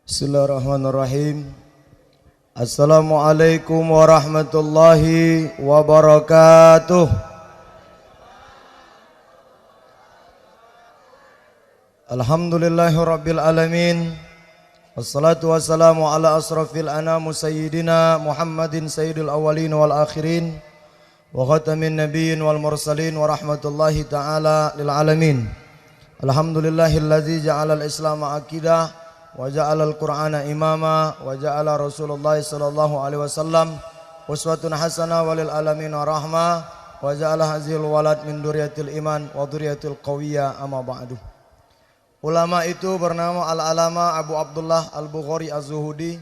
Bismillahirrahmanirrahim. Assalamualaikum warahmatullahi wabarakatuh. Alhamdulillahirabbil alamin. Wassalatu wassalamu ala asrafil anam sayyidina Muhammadin sayyidil awwalin wal akhirin wa khatamin nabiyyin wal mursalin wa rahmatullahi ta'ala lil alamin. Alhamdulillahilladzi ja'alal islama aqidah wa ja'alal qur'ana imama wa ja'ala Rasulullah sallallahu alaihi wasallam uswatun hasanah walil alamin rahmah wa ja'ala hazil walad min duriyatil iman wa duriyatil qawiyya amma ba'du. Ulama itu bernama Al-Alama Abu Abdullah Al-Bukhari Az-Zuhudi.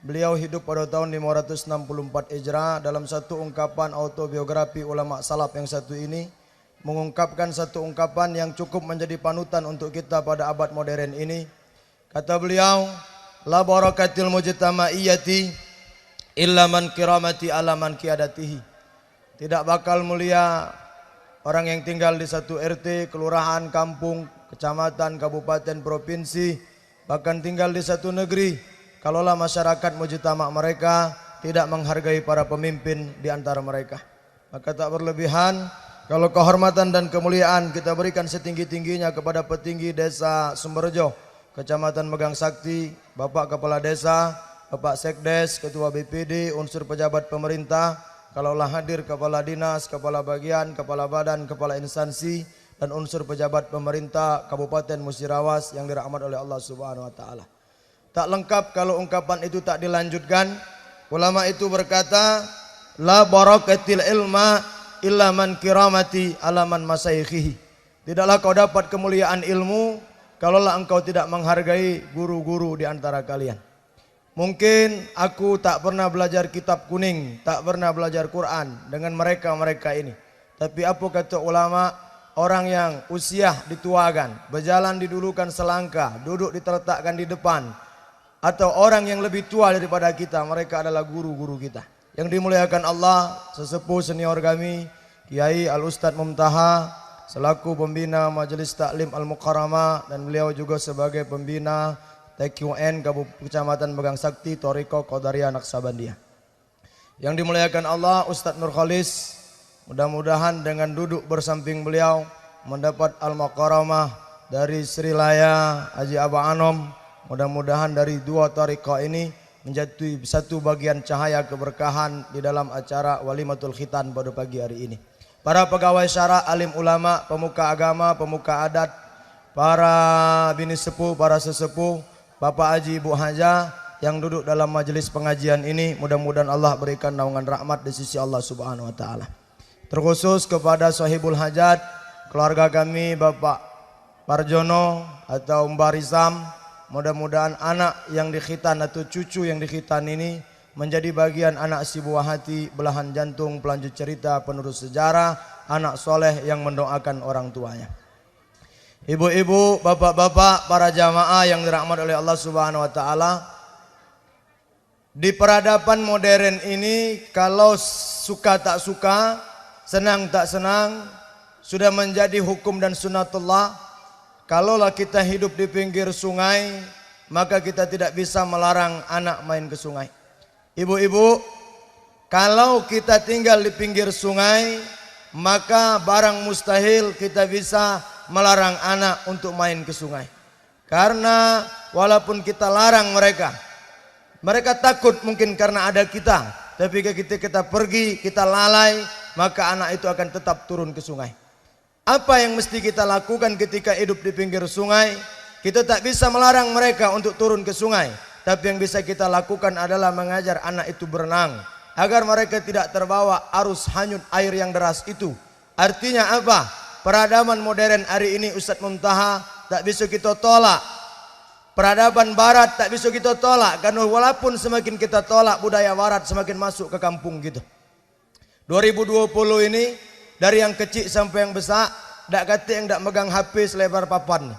Beliau hidup pada tahun 564 Hijrah. Dalam satu ungkapan autobiografi ulama salaf yang satu ini mengungkapkan satu ungkapan yang cukup menjadi panutan untuk kita pada abad modern ini. Kata beliau, la barakatil mujtamaiyati illa man kiramati ala man kiadatihi. Tidak bakal mulia orang yang tinggal di satu RT, kelurahan, kampung, kecamatan, kabupaten, provinsi, bahkan tinggal di satu negeri, kalaulah masyarakat mujtama mereka tidak menghargai para pemimpin di antara mereka. Maka tak berlebihan kalau kehormatan dan kemuliaan kita berikan setinggi-tingginya kepada petinggi desa Sumberjo, Kecamatan Megang Sakti, Bapak Kepala Desa, Bapak Sekdes, Ketua BPD, unsur pejabat pemerintah, kalaulah hadir Kepala Dinas, Kepala Bagian, Kepala Badan, Kepala Instansi, dan unsur pejabat pemerintah Kabupaten Musirawas yang dirahmati oleh Allah Subhanahu wa taala. Tak lengkap kalau ungkapan itu tak dilanjutkan. Ulama itu berkata, la barakatil ilma illa man kiramati ala man masaikhihi. Tidaklah kau dapat kemuliaan ilmu kalaulah engkau tidak menghargai guru-guru di antara kalian. Mungkin aku tak pernah belajar kitab kuning, tak pernah belajar Quran dengan mereka-mereka ini. Tapi apa kata ulama, orang yang usia dituakan, berjalan didulukan selangkah, duduk diterletakkan di depan, atau orang yang lebih tua daripada kita, mereka adalah guru-guru kita. Yang dimuliakan Allah, sesepuh senior kami, Kiai Al-Ustadz Mumtaha, selaku pembina Majelis Taklim Al-Mukarramah, dan beliau juga sebagai pembina TQN Kecamatan Megang Sakti Thariqah Qadariyah Naqsabandiyah. Yang dimuliakan Allah, Ustadz Nur Khalis, mudah-mudahan dengan duduk bersamping beliau mendapat Al-Mukarramah dari Sri Laya Haji Aba Anom. Mudah-mudahan dari dua thariqah ini menjadi satu bagian cahaya keberkahan di dalam acara Walimatul Khitan pada pagi hari ini. Para pegawai syara, alim ulama, pemuka agama, pemuka adat, para bini sepuh, para sesepuh, Bapak Haji, Ibu Haja yang duduk dalam majelis pengajian ini, mudah-mudahan Allah berikan naungan rahmat di sisi Allah Subhanahu wa taala. Terkhusus kepada sahibul hajat, keluarga kami Bapak Parjono atau Mbak Rizam, mudah-mudahan anak yang dikhitan atau cucu yang dikhitan ini menjadi bagian anak si buah hati, belahan jantung, pelanjut cerita, penerus sejarah, anak soleh yang mendoakan orang tuanya. Ibu-ibu, bapak-bapak, para jamaah yang dirahmati oleh Allah Subhanahu wa taala. Di peradaban modern ini, kalau suka tak suka, senang tak senang, sudah menjadi hukum dan sunatullah. Kalaulah kita hidup di pinggir sungai, maka kita tidak bisa melarang anak main ke sungai. Ibu-ibu, kalau kita tinggal di pinggir sungai, maka barang mustahil kita bisa melarang anak untuk main ke sungai. Karena walaupun kita larang mereka, mereka takut mungkin karena ada kita. Tapi ketika kita pergi, kita lalai, maka anak itu akan tetap turun ke sungai. Apa yang mesti kita lakukan ketika hidup di pinggir sungai? Kita tak bisa melarang mereka untuk turun ke sungai. Tapi yang bisa kita lakukan adalah mengajar anak itu berenang, agar mereka tidak terbawa arus hanyut air yang deras itu. Artinya apa? Peradaban modern hari ini Ustadz Mumtaha tak bisa kita tolak. Peradaban barat tak bisa kita tolak. Karena walaupun semakin kita tolak budaya barat, semakin masuk ke kampung gitu. 2020 ini, dari yang kecil sampai yang besar, tak kata yang tak megang HP selebar papan.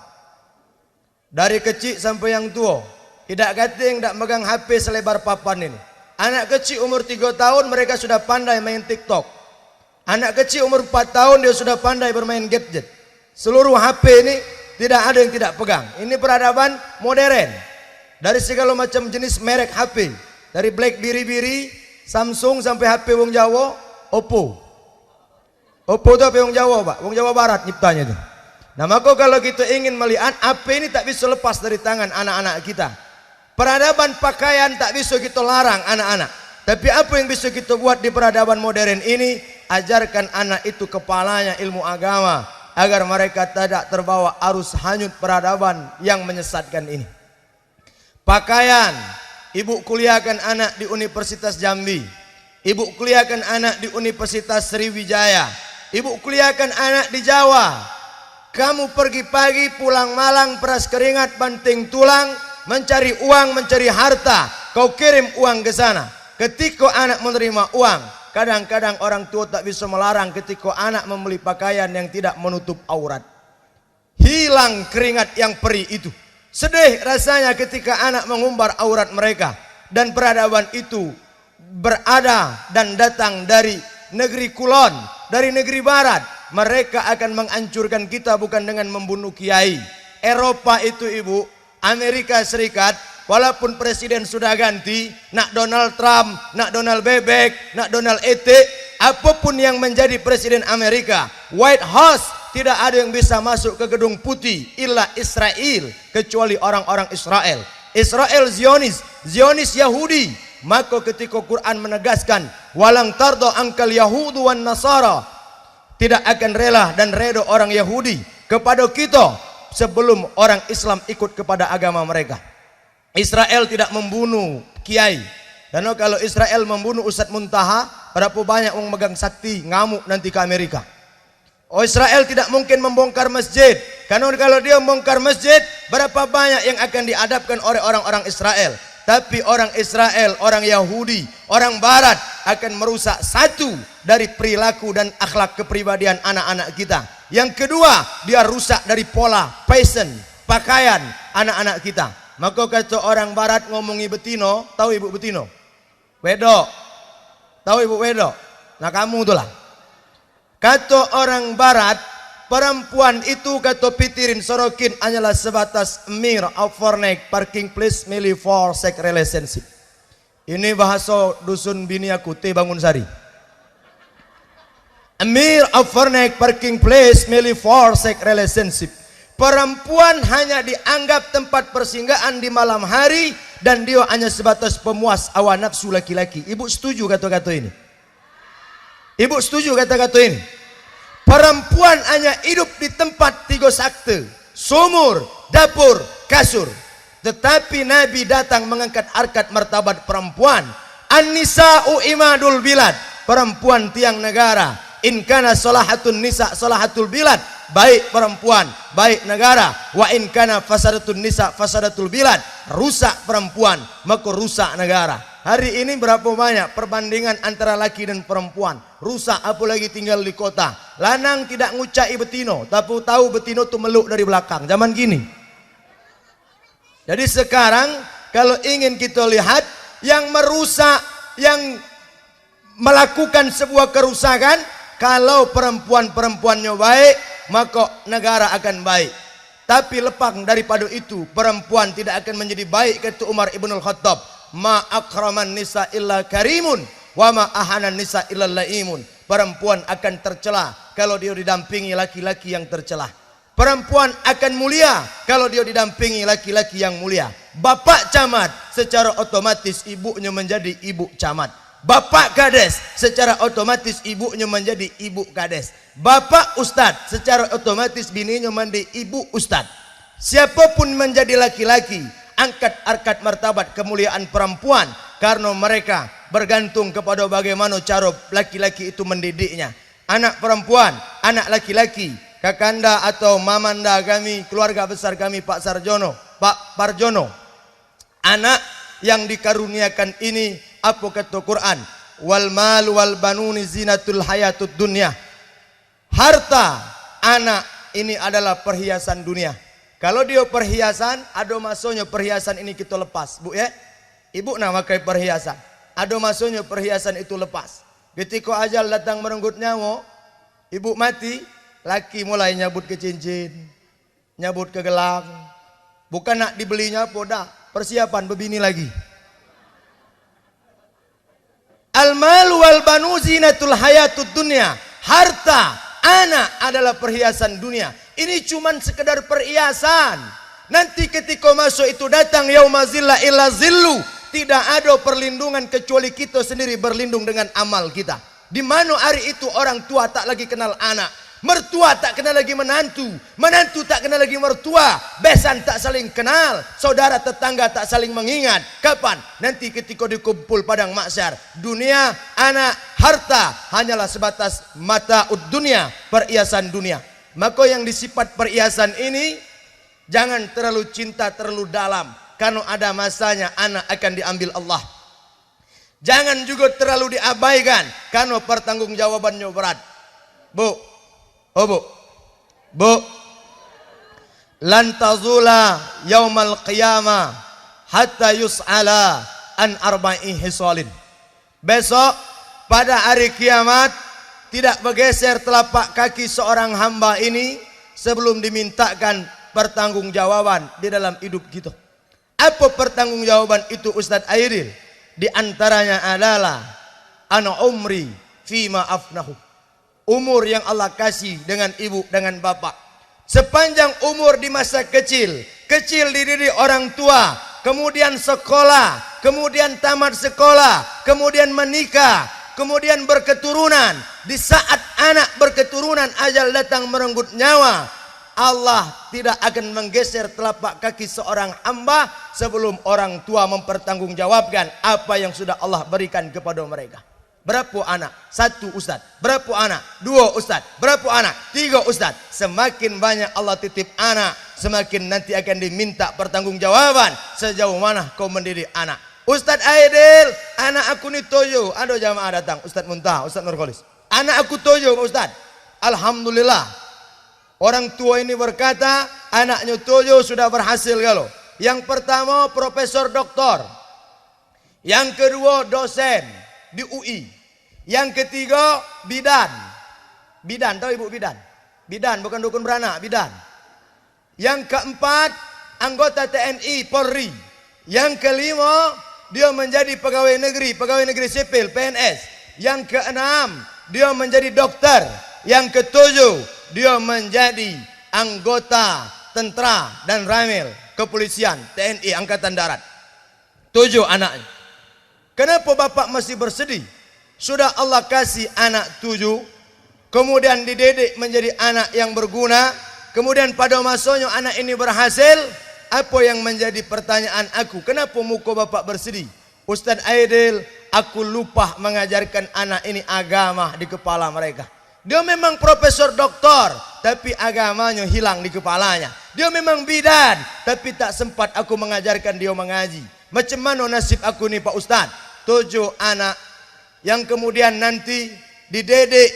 Dari kecil sampai yang tua, tidak kata yang tak megang HP selebar papan ini. Anak kecil umur 3 tahun mereka sudah pandai main TikTok. Anak kecil umur 4 tahun dia sudah pandai bermain gadget. Seluruh HP ini tidak ada yang tidak pegang. Ini peradaban modern. Dari segala macam jenis merek HP, dari BlackBerry, Samsung sampai HP wong Jawa, Oppo. Oppo itu HP wong Jawa, Pak. Wong Jawa Barat nyiptanya itu. Nah, maka kalau kita ingin melihat HP ini tak bisa lepas dari tangan anak-anak kita. Peradaban pakaian tak bisa kita larang anak-anak. Tapi apa yang bisa kita buat di peradaban modern ini? Ajarkan anak itu kepalanya ilmu agama agar mereka tidak terbawa arus hanyut peradaban yang menyesatkan ini. Pakaian, ibu kuliahkan anak di Universitas Jambi, ibu kuliahkan anak di Universitas Sriwijaya, ibu kuliahkan anak di Jawa. Kamu pergi pagi pulang malam peras keringat banting tulang mencari uang mencari harta, kau kirim uang ke sana. Ketika anak menerima uang, kadang-kadang orang tua tak bisa melarang ketika anak membeli pakaian yang tidak menutup aurat. Hilang keringat yang perih itu. Sedih rasanya ketika anak mengumbar aurat mereka. Dan peradaban itu berada dan datang dari negeri kulon, dari negeri barat. Mereka akan menghancurkan kita bukan dengan membunuh kiai. Eropa itu ibu, Amerika Serikat, walaupun presiden sudah ganti, nak Donald Trump, nak Donald Bebek, nak Donald ET, apapun yang menjadi presiden Amerika, White House, tidak ada yang bisa masuk ke gedung putih illa Israel, kecuali orang-orang Israel. Israel Zionis, Zionis Yahudi. Maka ketika Quran menegaskan, walang tardo angkal Yahudu wan Nasara, tidak akan rela dan redo orang Yahudi kepada kita sebelum orang Islam ikut kepada agama mereka. Israel tidak membunuh kiai. Dan kalau Israel membunuh Ustadz Muntaha, berapa banyak orang megang sakti ngamuk nanti ke Amerika. Oh, Israel tidak mungkin membongkar masjid. Karena kalau dia membongkar masjid, berapa banyak yang akan diadapkan oleh orang-orang Israel. Tapi orang Israel, orang Yahudi, orang Barat akan merusak satu dari perilaku dan akhlak kepribadian anak-anak kita. Yang kedua, dia rusak dari pola, fashion, pakaian anak-anak kita. Maka kata orang Barat ngomongi betino, tahu ibu betino? Wedok. Tahu ibu wedok? Nah kamu itulah. Kata orang Barat, perempuan itu kata pitirin sorokin hanyalah sebatas mere overnight parking place merely for sex relationship. Ini bahasa dusun bini aku T Bangunsari. A mere overnight parking place merely for sex relationship. Perempuan hanya dianggap tempat persinggahan di malam hari dan dia hanya sebatas pemuas hawa nafsu laki-laki. Ibu setuju kata-kata ini? Ibu setuju kata-kata ini? Perempuan hanya hidup di tempat tiga sakte, sumur, dapur, kasur. Tetapi Nabi datang mengangkat harkat martabat perempuan. An-nisa'u imadul bilad, perempuan tiang negara. In kana salahatun nisa salahatul bilad, baik perempuan, baik negara. Wa in kana fasadatun nisa fasadatul bilad, rusak perempuan, maka rusak negara. Hari ini berapa banyak perbandingan antara laki dan perempuan. Rusak apalagi tinggal di kota. Lanang tidak ngucai betino, tapi tahu betino itu meluk dari belakang. Zaman gini. Jadi sekarang kalau ingin kita lihat yang merusak, yang melakukan sebuah kerusakan, kalau perempuan-perempuannya baik, maka negara akan baik. Tapi lepang daripada itu, perempuan tidak akan menjadi baik, kata Umar Ibnul Khattab. Ma akraman nisa illa karimun, wa ma ahanan nisa illa laimun. Perempuan akan tercela kalau dia didampingi laki-laki yang tercela. Perempuan akan mulia kalau dia didampingi laki-laki yang mulia. Bapak camat, secara otomatis ibunya menjadi ibu camat. Bapak kades, secara otomatis ibunya menjadi ibu kades. Bapak ustad, secara otomatis bininya menjadi ibu ustad. Siapapun menjadi laki-laki, angkat harkat martabat kemuliaan perempuan, karena mereka bergantung kepada bagaimana cara laki-laki itu mendidiknya. Anak perempuan, anak laki-laki, kakanda atau mamanda kami, keluarga besar kami Pak Sarjono, Pak Parjono, anak yang dikaruniakan ini, apa kata Quran? Wal mal wal banuni zinatul hayatud dunya. Harta anak ini adalah perhiasan dunia. Kalau dia perhiasan, ada masanya perhiasan ini kita lepas, Bu ya. Ibu nak pakai perhiasan. Ada masanya perhiasan itu lepas. Ketika ajal datang merenggut nyawa, ibu mati, laki mulai nyabut ke cincin, nyabut ke gelang. Bukan nak dibelinya apa dah. persiapan bebini lagi. Al-mal wal banu zinatul hayatud dunya. Harta, anak adalah perhiasan dunia. Ini cuman sekedar perhiasan. Nanti ketika masuk itu datang yaumazilla illa zillu. Tidak ada perlindungan kecuali kita sendiri berlindung dengan amal kita. Di mana hari itu orang tua tak lagi kenal anak. Mertua tak kenal lagi menantu. Menantu tak kenal lagi mertua. Besan tak saling kenal. Saudara tetangga tak saling mengingat. Kapan? Nanti ketika dikumpul padang mahsyar. Dunia, anak, harta hanyalah sebatas mataud dunia, perhiasan dunia. Maka yang disifat perhiasan ini jangan terlalu cinta terlalu dalam, karena ada masanya anak akan diambil Allah. Jangan juga terlalu diabaikan, karena pertanggungjawabannya berat. Bu, oh bu, lan tazula yaumal qiyamah hatta yus'ala an arba'i hisalin. Besok pada hari kiamat tidak bergeser telapak kaki seorang hamba ini sebelum dimintakan pertanggungjawaban di dalam hidup kita. Apa pertanggungjawaban itu Ustadz Aidil? Di antaranya adalah ana umri fima afnahu. Umur yang Allah kasih dengan ibu dengan bapak. Sepanjang umur di masa kecil, kecil dididik orang tua, kemudian sekolah, kemudian tamat sekolah, kemudian menikah, kemudian berketurunan. Di saat anak berketurunan ajal datang merenggut nyawa, Allah tidak akan menggeser telapak kaki seorang hamba sebelum orang tua mempertanggungjawabkan apa yang sudah Allah berikan kepada mereka. Berapa anak? 1 ustaz. Berapa anak? 2 ustaz. Berapa anak? 3 ustaz. Semakin banyak Allah titip anak, semakin nanti akan diminta pertanggungjawaban sejauh mana kau mendidik anak. Ustaz Aidil, anak aku ni toyo. Ada jamaah datang, Ustaz Muntah, Ustaz Nurkholis. Anak aku toyo Pak Ustaz. Alhamdulillah. Orang tua ini berkata, anaknya toyo sudah berhasil kalau. Yang pertama profesor doktor. Yang kedua dosen di UI. Yang ketiga bidan. Bidan, tahu ibu bidan? Bidan bukan dukun beranak, bidan. Yang keempat anggota TNI Polri. Yang kelima dia menjadi pegawai negeri sipil PNS. Yang keenam dia menjadi dokter. Yang ketujuh dia menjadi anggota tentara dan ramil kepolisian TNI Angkatan Darat. 7 anaknya. Kenapa bapak masih bersedih? Sudah Allah kasih anak 7, kemudian dididik menjadi anak yang berguna, kemudian pada masanya anak ini berhasil. Apa yang menjadi pertanyaan aku? Kenapa muka bapak bersedih? Ustaz Aidil, aku lupa mengajarkan anak ini agama di kepala mereka. Dia memang profesor doktor, tapi agamanya hilang di kepalanya. Dia memang bidan, tapi tak sempat aku mengajarkan dia mengaji. Macam mana nasib aku ni Pak Ustaz? 7 anak yang kemudian nanti dididik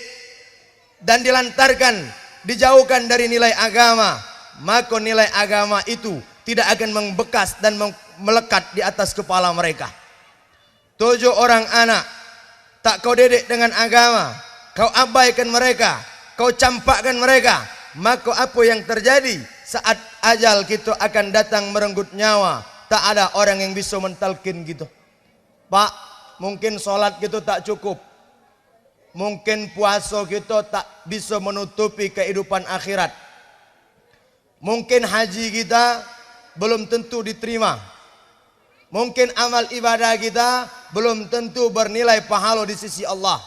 dan dilantarkan, dijauhkan dari nilai agama. Maka nilai agama itu tidak akan membekas dan melekat di atas kepala mereka. 7 orang anak tak kau didik dengan agama, kau abaikan mereka, kau campakkan mereka. Maka apa yang terjadi? Saat ajal kita akan datang merenggut nyawa, tak ada orang yang bisa mentalkin gitu. Pak, mungkin sholat kita tak cukup, mungkin puasa kita tak bisa menutupi kehidupan akhirat, mungkin haji kita belum tentu diterima, mungkin amal ibadah kita belum tentu bernilai pahala di sisi Allah.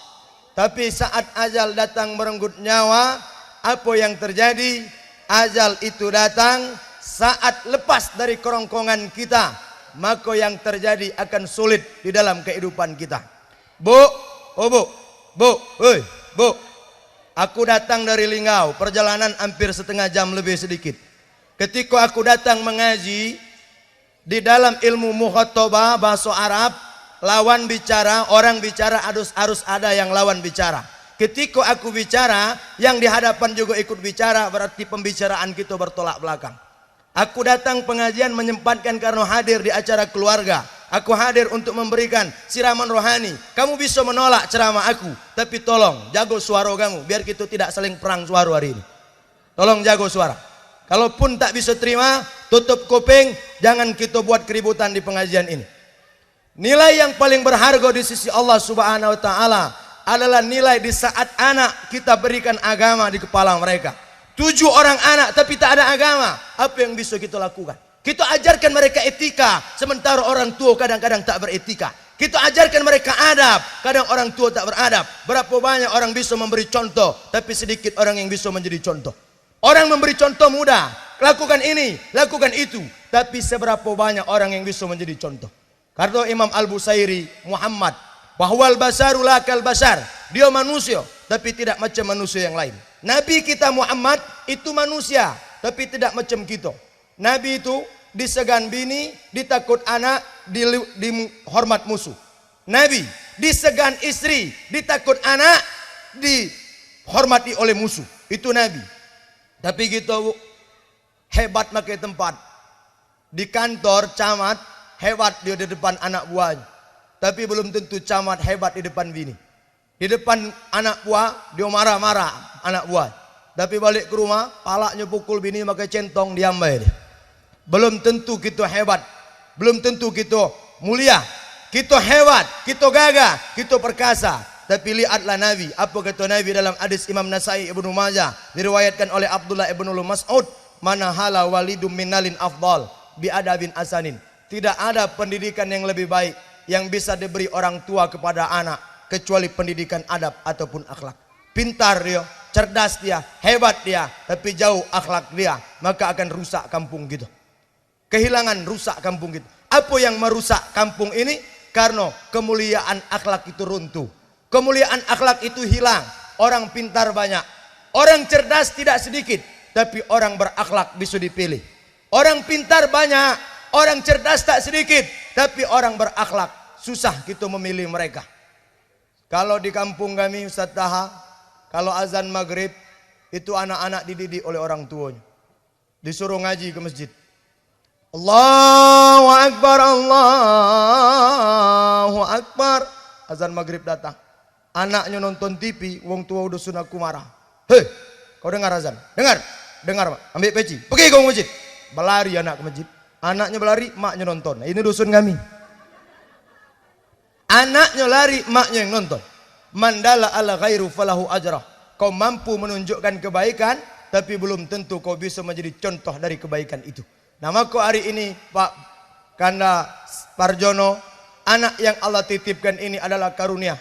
Tapi saat ajal datang merenggut nyawa, apa yang terjadi? Ajal itu datang saat lepas dari kerongkongan kita, maka yang terjadi akan sulit di dalam kehidupan kita. Bu, oh bu, aku datang dari Linggau, perjalanan hampir setengah jam lebih sedikit. Ketika aku datang mengaji di dalam ilmu mukhatabah bahasa Arab, lawan bicara, orang bicara harus ada yang lawan bicara. Ketika aku bicara, yang di hadapan juga ikut bicara, berarti pembicaraan kita bertolak belakang. Aku datang pengajian menyempatkan karena hadir di acara keluarga. Aku hadir untuk memberikan siraman rohani. Kamu bisa menolak ceramah aku, tapi tolong jago suara kamu biar kita tidak saling perang suara hari ini. Tolong jago suara. Kalaupun tak bisa terima, tutup kuping, jangan kita buat keributan di pengajian ini. Nilai yang paling berharga di sisi Allah Subhanahu wa taala adalah nilai di saat anak kita berikan agama di kepala mereka. 7 orang anak tapi tak ada agama, apa yang bisa kita lakukan? Kita ajarkan mereka etika, sementara orang tua kadang-kadang tak beretika. Kita ajarkan mereka adab, kadang orang tua tak beradab. Berapa banyak orang bisa memberi contoh, tapi sedikit orang yang bisa menjadi contoh. Orang memberi contoh mudah, lakukan ini, lakukan itu, tapi seberapa banyak orang yang bisa menjadi contoh. Karena Imam Al-Busairi Muhammad, bahwal basaru lakal basar, dia manusia tapi tidak macam manusia yang lain. Nabi kita Muhammad itu manusia tapi tidak macam kita. Nabi itu disegan bini, ditakut anak, dihormat musuh. Nabi disegan istri, ditakut anak, dihormati oleh musuh. Itu Nabi. Tapi gitu hebat makai tempat. Di kantor camat hebat dia di depan anak buahnya. Tapi belum tentu camat hebat di depan bini. Di depan anak buah dia marah-marah anak buah. Tapi balik ke rumah palaknya pukul bini pakai centong diambai dia. Belum tentu kita hebat. Belum tentu kita mulia. Kita hebat, kita gagah, kita perkasa. Tapi lihatlah Nabi. Apa kata Nabi dalam hadis Imam Nasai Ibnu Majah diriwayatkan oleh Abdullah ibnu Mas'ud, "Mana hala walidum minalin afdal bi adabin asanin." Tidak ada pendidikan yang lebih baik yang bisa diberi orang tua kepada anak kecuali pendidikan adab ataupun akhlak. Pintar dia, cerdas dia, hebat dia, tapi jauh akhlak dia, maka akan rusak kampung gitu. Kehilangan rusak kampung gitu. Apa yang merusak kampung ini? Karena kemuliaan akhlak itu runtuh. Kemuliaan akhlak itu hilang. Orang pintar banyak, orang cerdas tidak sedikit, tapi orang berakhlak bisa dipilih. Orang pintar banyak, orang cerdas tak sedikit, tapi orang berakhlak susah kita memilih mereka. Kalau di kampung kami Ustaz Taha, kalau azan maghrib itu anak-anak dididik oleh orang tuanya, disuruh ngaji ke masjid. Allahu Akbar, Allahu Akbar. Azan maghrib datang, anaknya nonton TV, wong tua udah sunahku marah. Hei, kau dengar azan? Dengar, dengar Pak. Ambil peci, pergi kau ke masjid. Berlari anak ke masjid. Anaknya berlari, maknya nonton. Nah, ini dusun kami. Anaknya lari, maknya yang nonton. Mandala ala ghairu falahu ajrah. Kau mampu menunjukkan kebaikan, tapi belum tentu kau bisa menjadi contoh dari kebaikan itu. Namaku hari ini Pak Kanda Parjono, anak yang Allah titipkan ini adalah karunia.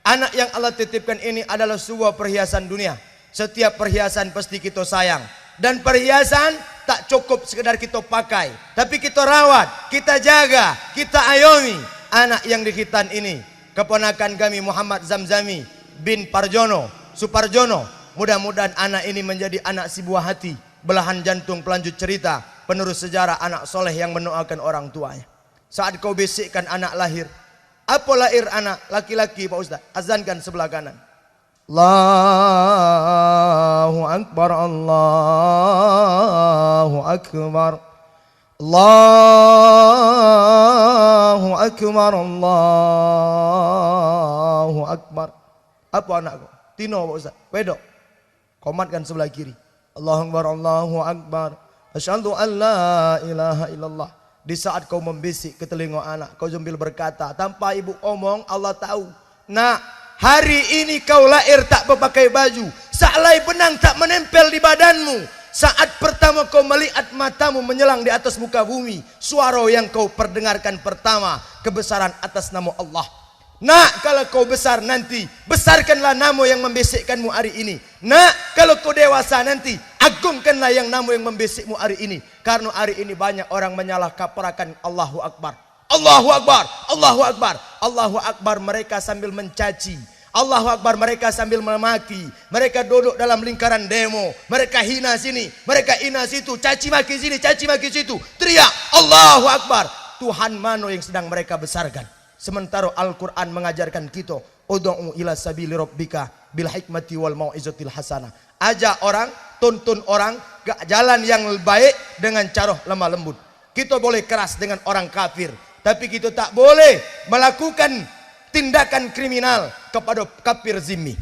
Anak yang Allah titipkan ini adalah sebuah perhiasan dunia. Setiap perhiasan pasti kita sayang. Dan perhiasan tak cukup sekedar kita pakai, tapi kita rawat, kita jaga, kita ayomi. Anak yang dihitan ini keponakan kami Muhammad Zamzami bin Parjono Suparjono. Mudah-mudahan anak ini menjadi anak si buah hati, belahan jantung pelanjut cerita, penerus sejarah anak soleh yang mendoakan orang tuanya. Saat kau bisikkan anak lahir, apa lahir anak laki-laki Pak Ustaz? Azankan sebelah kanan. Allahu Akbar, Allahu Akbar, Allahu Akbar, Allahu Akbar. Apa anakku? Tino Pak Ustaz, wedok. Komatkan sebelah kiri. Allahu Akbar, Allahu Akbar. Asyhadu an la ilaha illallah. Di saat kau membisik ke telinga anak, kau sambil berkata tanpa ibu omong, Allah tahu. Nak, hari ini kau lahir tak berpakai baju, sehelai benang tak menempel di badanmu. Saat pertama kau melihat matamu menyelang di atas muka bumi, suara yang kau perdengarkan pertama, kebesaran atas nama Allah. Nak, kalau kau besar nanti, besarkanlah nama yang membisikkanmu hari ini. Nak, kalau kau dewasa nanti, agungkanlah yang nama yang membisikmu hari ini. Karena hari ini banyak orang menyalah kaprakan Allahu Akbar. Allahu Akbar, Allahu Akbar, Allahu Akbar, mereka sambil mencaci. Allahu Akbar, mereka sambil memaki. Mereka duduk dalam lingkaran demo. Mereka hina sini, mereka hina situ, caci maki sini, caci maki situ. Teriak Allahu Akbar. Tuhan mana yang sedang mereka besarkan? Sementara Al-Quran mengajarkan kita, ud'u ila sabili rabbika bil hikmati wal mau'izatil hasanah. Ajak orang, tuntun orang ke jalan yang baik dengan cara lemah lembut. Kita boleh keras dengan orang kafir, tapi kita tak boleh melakukan tindakan kriminal kepada kafir zimmi.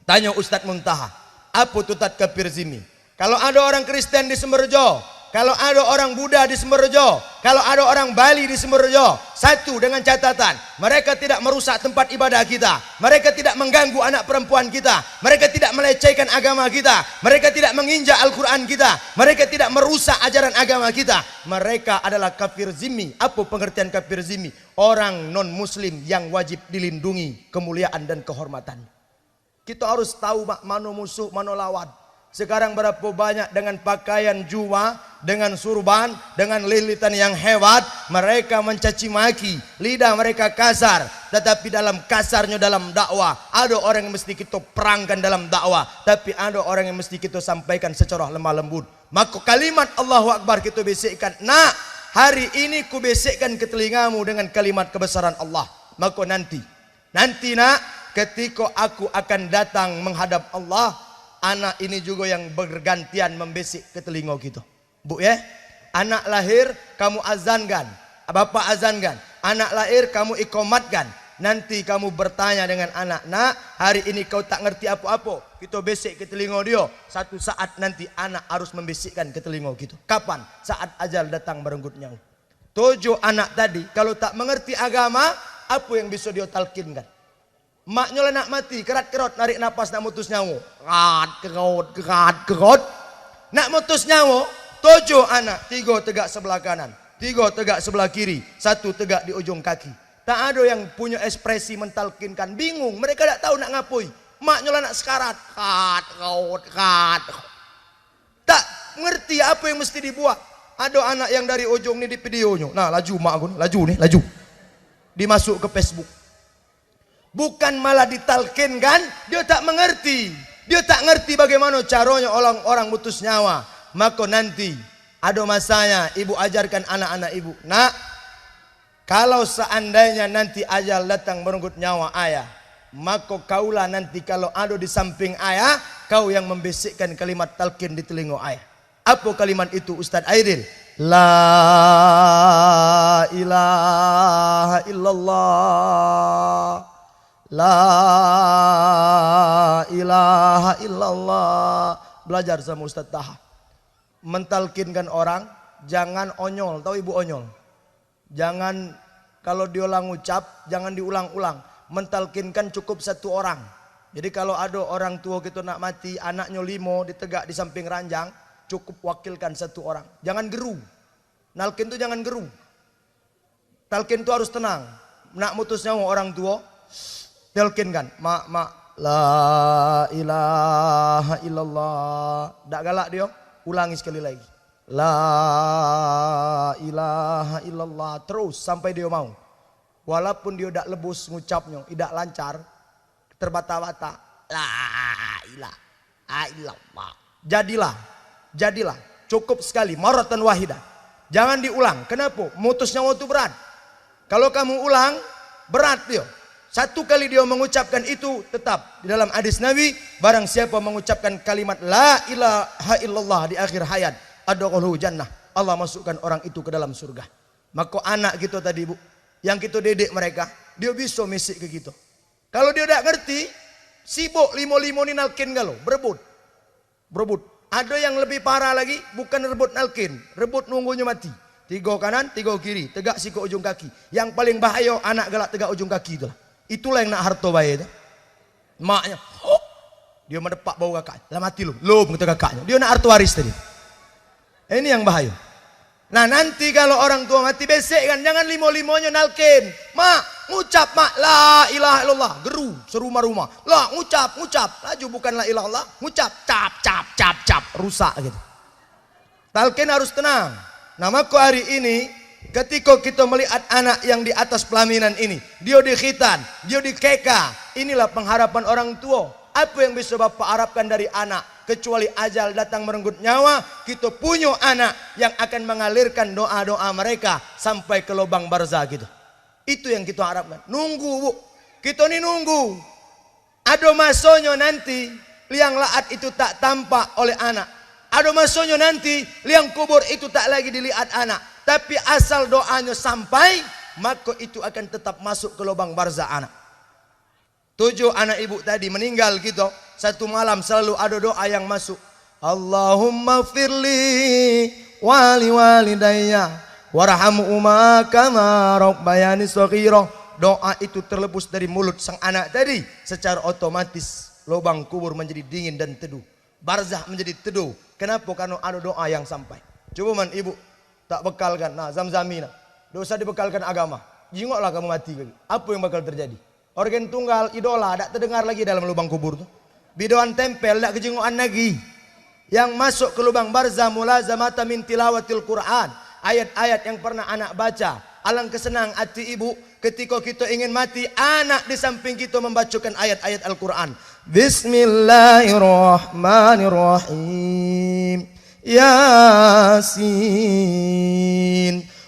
Tanya Ustadz Muntaha, apa tutat kafir zimmi? Kalau ada orang Kristen di Sumberjo, kalau ada orang Buddha di Sumberjo, kalau ada orang Bali di Sumberjo, satu dengan catatan, mereka tidak merusak tempat ibadah kita, mereka tidak mengganggu anak perempuan kita, mereka tidak melecehkan agama kita, mereka tidak menginjak Al-Quran kita, mereka tidak merusak ajaran agama kita. Mereka adalah kafir zimmi. Apa pengertian kafir zimmi? Orang non muslim yang wajib dilindungi kemuliaan dan kehormatan. Kita harus tahu mana musuh, mana lawan. Sekarang berapa banyak dengan pakaian jua, dengan surban, dengan lilitan yang hebat, mereka mencaci maki, lidah mereka kasar, tetapi dalam kasarnya dalam dakwah, ada orang yang mesti kita perangkan dalam dakwah, tapi ada orang yang mesti kita sampaikan secara lemah lembut. Maka kalimat Allahu Akbar kita bisikkan, nak, hari ini ku bisikkan ke telingamu dengan kalimat kebesaran Allah. Maka nanti nak, ketika aku akan datang menghadap Allah, anak ini juga yang bergantian membisik ke telinga kita. Bu ya, anak lahir kamu azankan, bapak azankan, anak lahir kamu ikomatkan. Nanti kamu bertanya dengan anak, nak, hari ini kau tak ngerti apa-apa, kita bisik ke telinga dia. Satu saat nanti anak harus membisikkan ke telinga kita. Kapan? Saat ajal datang merenggut nyawa. 7 anak tadi kalau tak mengerti agama, apa yang bisa dia talkinkan? Maknya lah nak mati, kerat-kerot narik napas nak mutus nyawa. Kerat-kerot. Nak mutus nyawa, 7 anak, 3 tegak sebelah kanan, 3 tegak sebelah kiri, 1 tegak di ujung kaki. Tak ada yang punya ekspresi mentalkinkan, bingung, mereka tak tahu nak ngapui. Maknya lah nak sekarat. Tak ngerti apa yang mesti dibuat. Ada anak yang dari ujung ni di videonya. Nah, laju mak aku, laju. Dimasuk ke Facebook. Bukan malah ditalkinkan, dia tak mengerti. Dia tak ngerti bagaimana caranya orang-orang mutus nyawa. Maka nanti ada masanya ibu ajarkan anak-anak ibu, nak, kalau seandainya nanti ajal datang merenggut nyawa ayah, maka kaulah nanti kalau ada di samping ayah, kau yang membisikkan kalimat talqin di telinga ayah. Apa kalimat itu Ustadz Aidil? La ilaha illallah. La ilaha illallah. Belajar sama Ustaz Taha. Mentalkinkan orang, jangan onyol. Tahu ibu onyol? Jangan, kalau diulang ucap, jangan diulang-ulang. Mentalkinkan cukup 1 orang. Jadi kalau ada orang tua kita nak mati, anaknya 5 ditegak di samping ranjang, cukup wakilkan 1 orang. Jangan geru. Nalkin itu jangan geru. Talkin itu harus tenang. Nak mutus nyawa orang tua, talkinkan, mak, la ilaha illallah. Tak galak dia, ulangi sekali lagi. La ilaha illallah. Terus sampai dia mau. Walaupun dia tak lebus ngucapnya, tidak lancar, terbata-bata. La ilaha illallah. Jadilah. Cukup sekali, maratan wahidah. Jangan diulang. Kenapa? Mutus nyawa itu berat. Kalau kamu ulang, berat dia. 1 kali dia mengucapkan itu, tetap di dalam hadis Nabi, barang siapa mengucapkan kalimat la ilaha illallah di akhir hayat, adakhulahu jannah, Allah masukkan orang itu ke dalam surga. Maka anak kita tadi bu, yang kita didik mereka, dia bisa misik ke kita. Kalau dia tidak ngerti, sibuk 5 ni nalkin galau, berebut. Ada yang lebih parah lagi, bukan rebut nalkin, rebut nunggunya mati. 3 kanan, 3 kiri, tegak si ke ujung kaki. Yang paling bahaya anak galak tegak ujung kaki itulah. Itulah yang nak harta bayi itu. Maknya, dia mendepak bau kakak. Lah mati lu, kata kakaknya. Dia nak harta waris tadi. Ini yang bahaya. Nah nanti kalau orang tua mati besek kan, jangan 5-5-nya nalkin. Mak, ngucap mak, la ilaha illallah. Geru, serumah-rumah. La, ngucap. Laju bukan la ilaha illallah. Ngucap, cap. Rusak gitu. Talkin harus tenang. Nah maka hari ini, ketika kita melihat anak yang di atas pelaminan ini, dia dikhitan, dia dikeka, inilah pengharapan orang tua. Apa yang bisa bapak harapkan dari anak? Kecuali ajal datang merenggut nyawa, kita punya anak yang akan mengalirkan doa-doa mereka sampai ke lubang barzah gitu. Itu yang kita harapkan. Nunggu bu, kita ini nunggu. Ada masanya nanti liang laat itu tak tampak oleh anak. Ada masanya nanti liang kubur itu tak lagi dilihat anak. Tapi asal doanya sampai, maka itu akan tetap masuk ke lubang barzah anak. 7 anak ibu tadi meninggal gitu. 1 malam selalu ada doa yang masuk. Allahumma firli wali walidayya warhamhuma kama rabbayani shaghira. Doa itu terlepas dari mulut sang anak tadi, secara otomatis lubang kubur menjadi dingin dan teduh, barzah menjadi teduh. Kenapa? Karena ada doa yang sampai. Coba man ibu tak bekalkan, nah zamzamina, dosa dibekalkan agama, jingoklah kamu mati. Apa yang bakal terjadi? Organ tunggal idola tak terdengar lagi dalam lubang kubur tuh. Bidoan tempel tak kejingokan lagi. Yang masuk ke lubang barzah mulazamata min tilawatil Quran, ayat-ayat yang pernah anak baca. Alangkah senang hati ibu ketika kita ingin mati, anak di samping kita membacakan ayat-ayat Al-Quran. Bismillahirrahmanirrahim. Yasin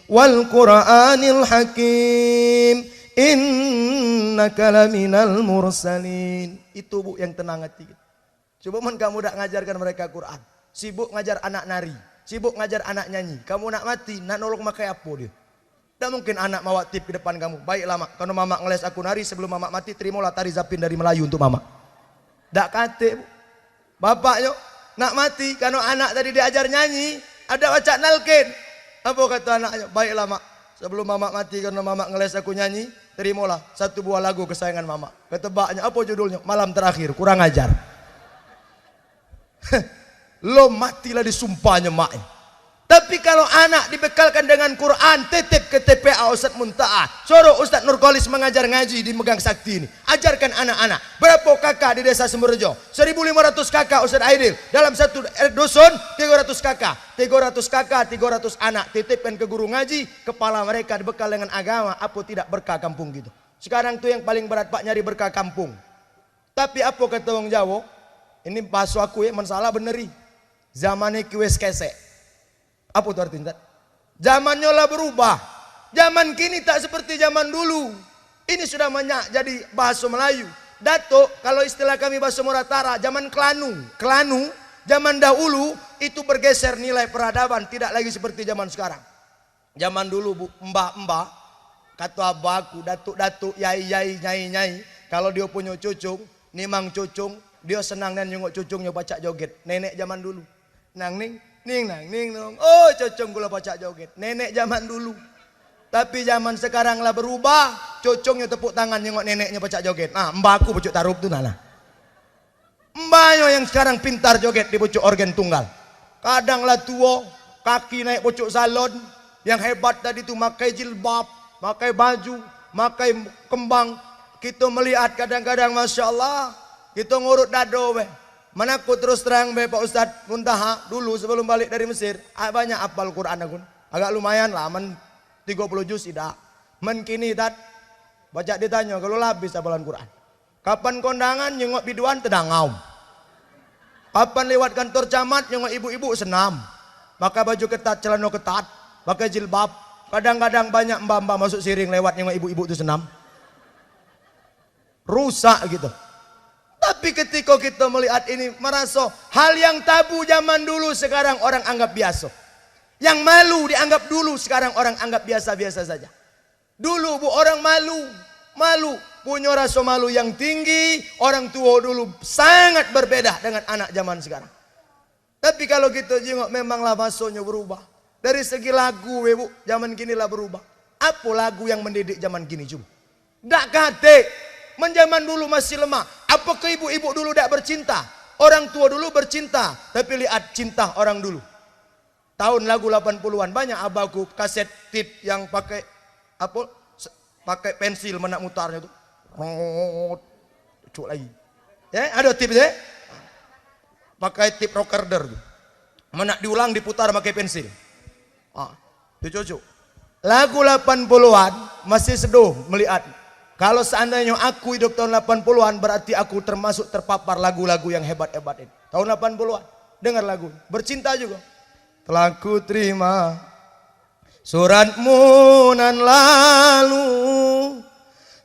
wal Qur'anil Hakim innaka laminal mursalin. Itu bu yang tenang hati. Coba man kamu tak ngajarkan mereka Quran, sibuk ngajar anak nari, sibuk ngajar anak nyanyi. Kamu nak mati, nak nolong makai apa dia? Tak mungkin anak mawa tip di depan kamu. Baiklah mak, kalau mama ngeles aku nari, sebelum mama mati terimalah tari zapin dari Melayu untuk mama. Tak kate bu. Bapaknya nak mati, kalau anak tadi diajar nyanyi, ada baca nalkin. Apa kata anaknya? Baiklah mak, sebelum mama mati, kalau mama ngeles aku nyanyi, terimalah satu buah lagu kesayangan mama. Ketebaknya, apa judulnya? Malam Terakhir. Kurang ajar. Lo matilah disumpahnya mak. Tapi kalau anak dibekalkan dengan Quran, titip ke TPA Ustadz Munta'ah, suruh Ustadz Nurkolis mengajar ngaji di Megang Sakti ini. Ajarkan anak-anak. Berapa kakak di desa Sumberjo? 1.500 kakak Ustadz Aidil. Dalam satu dusun 300 kakak. 300 kakak, 300 anak. Titipkan ke guru ngaji, kepala mereka dibekal dengan agama. Apa tidak berkah kampung gitu. Sekarang tuh yang paling berat Pak, nyari berkah kampung. Tapi apa kata orang Jawa? Ini bahasa aku ya, masalah beneri. Zamannya kiwes kesek. Apa itu artinya? Zamannya lah berubah. Zaman kini tak seperti zaman dulu. Ini sudah banyak jadi bahasa Melayu. Dato, kalau istilah kami bahasa Moratara, zaman kelanu. Kelanu, zaman dahulu itu bergeser nilai peradaban. Tidak lagi seperti zaman sekarang. Zaman dulu bu, mbah-mbah, kata abaku, datuk-datuk, yai-yai, nyai-nyai. Kalau dia punya cucung, nimang cucung, dia senang dan nyengok cucungnya baca joget. Nenek zaman dulu. Nang ning. Ning nang ning nong, oh cocong gula pacak joget. Nenek zaman dulu. Tapi zaman sekarang lah berubah. Cocongnya tepuk tangan nengok neneknya pacak joget. Nah mbakku pucuk tarup tuh nana. Mbaknya yang sekarang pintar joget di pucuk organ tunggal. Kadang lah tua, kaki naik pucuk salon. Yang hebat tadi tuh makai jilbab, makai baju, makai kembang. Kita melihat kadang-kadang Masya Allah, kita ngurut dado weh. Mana aku terus terang Pak Ustadz Muntaha dulu sebelum balik dari Mesir banyak apal Quran aku. Agak lumayan lah, 30 juz tidak. Men kini tat baca ditanya kalau habis hafalan Quran. Kapan kondangan nyengok biduan tedangau. Kapan lewat kantor camat nyengok ibu-ibu senam. Pakai baju ketat, celana ketat, pakai jilbab. Kadang-kadang banyak mbak-mbak masuk siring lewat nyengok ibu-ibu itu senam. Rusak gitu. Tapi ketika kita melihat ini merasa hal yang tabu zaman dulu sekarang orang anggap biasa. Yang malu dianggap dulu sekarang orang anggap biasa-biasa saja. Dulu bu orang malu, punya rasa malu yang tinggi. Orang tua dulu sangat berbeda dengan anak zaman sekarang. Tapi kalau kita jengok memanglah masanya berubah. Dari segi lagu bu, zaman kini lah berubah. Apa lagu yang mendidik zaman kini coba? Dak kate. Menjaman dulu masih lemah. Apakah ibu-ibu dulu tidak bercinta? Orang tua dulu bercinta. Tapi lihat cinta orang dulu. Tahun lagu 80-an banyak abaku kaset tip yang pakai apa? Pakai pensil menak mutarnya tuh. Cuk lagi. Ya, ada tip ya? Pakai tip recorder tuh. Menak diulang diputar pakai pensil. Ah, itu cocok. Lagu 80-an masih seduh melihat. Kalau seandainya aku hidup tahun 80-an berarti aku termasuk terpapar lagu-lagu yang hebat-hebat ini. Tahun 80-an, dengar lagu. Bercinta juga. Telah ku terima suratmu nan lalu,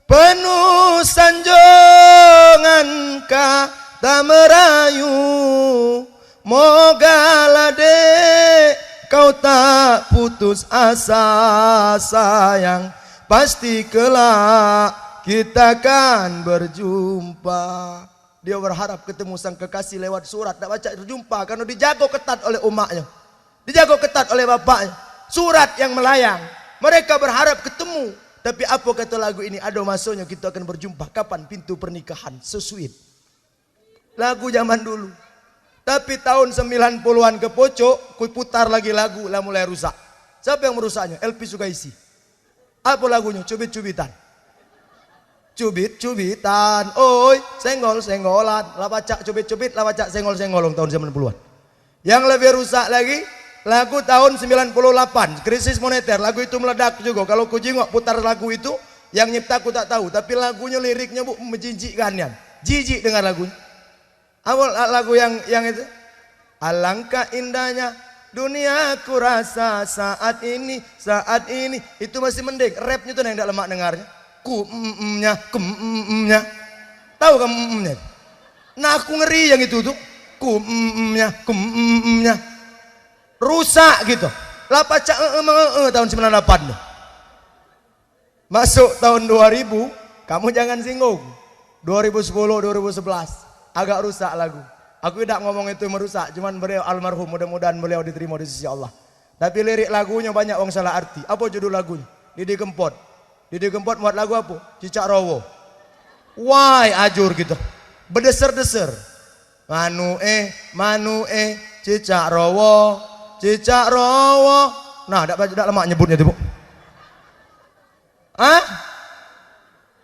penuh sanjongan kata merayu. Moga dek kau tak putus asa sayang, pasti kelak kita kan berjumpa. Dia berharap ketemu sang kekasih lewat surat, tak baca terjumpa karena dijago ketat oleh umaknya, dijago ketat oleh bapaknya. Surat yang melayang, mereka berharap ketemu. Tapi apa kata lagu ini? Ada masanya kita akan berjumpa. Kapan pintu pernikahan? So sweet. Lagu zaman dulu. Tapi tahun 90-an ke pojok, ku putar lagi lagu, lah mulai rusak. Siapa yang merusaknya? LP Sukaisi. Apa lagunya? Cubit-cubitan. Cubit-cubitan, oi, senggol-senggolan. Lah baca cubit-cubit, lah baca senggol-senggolong tahun 90-an. Yang lebih rusak lagi, lagu tahun 98, krisis moneter. Lagu itu meledak juga. Kalau ku jengok putar lagu itu, yang nyipta ku tak tahu. Tapi lagunya, liriknya bu, menjijikkan ya. Jijik dengar lagunya. Apa lagu yang itu? Alangkah indahnya dunia ku rasa saat ini. Itu masih mending. Rapnya tuh yang tidak lemak dengarnya. Kumnya. Tahu kamu nya? Nah aku ngeri yang itu tuh. Kumnya. Rusak gitu. Lah pacak tahun 98 tuh. Masuk tahun 2000, kamu jangan singgung. 2010, 2011 agak rusak lagu. Aku tidak ngomong itu merusak, cuman beliau almarhum, mudah-mudahan beliau diterima di sisi Allah. Tapi lirik lagunya banyak orang salah arti. Apa judul lagunya? Didi Kempot buat lagu apa? Cicak Rowo. Why ajur gitu. Berdeser-deser. Manu Cicak Rowo. Nah, tidak lama nyebutnya itu, Bu. Hah?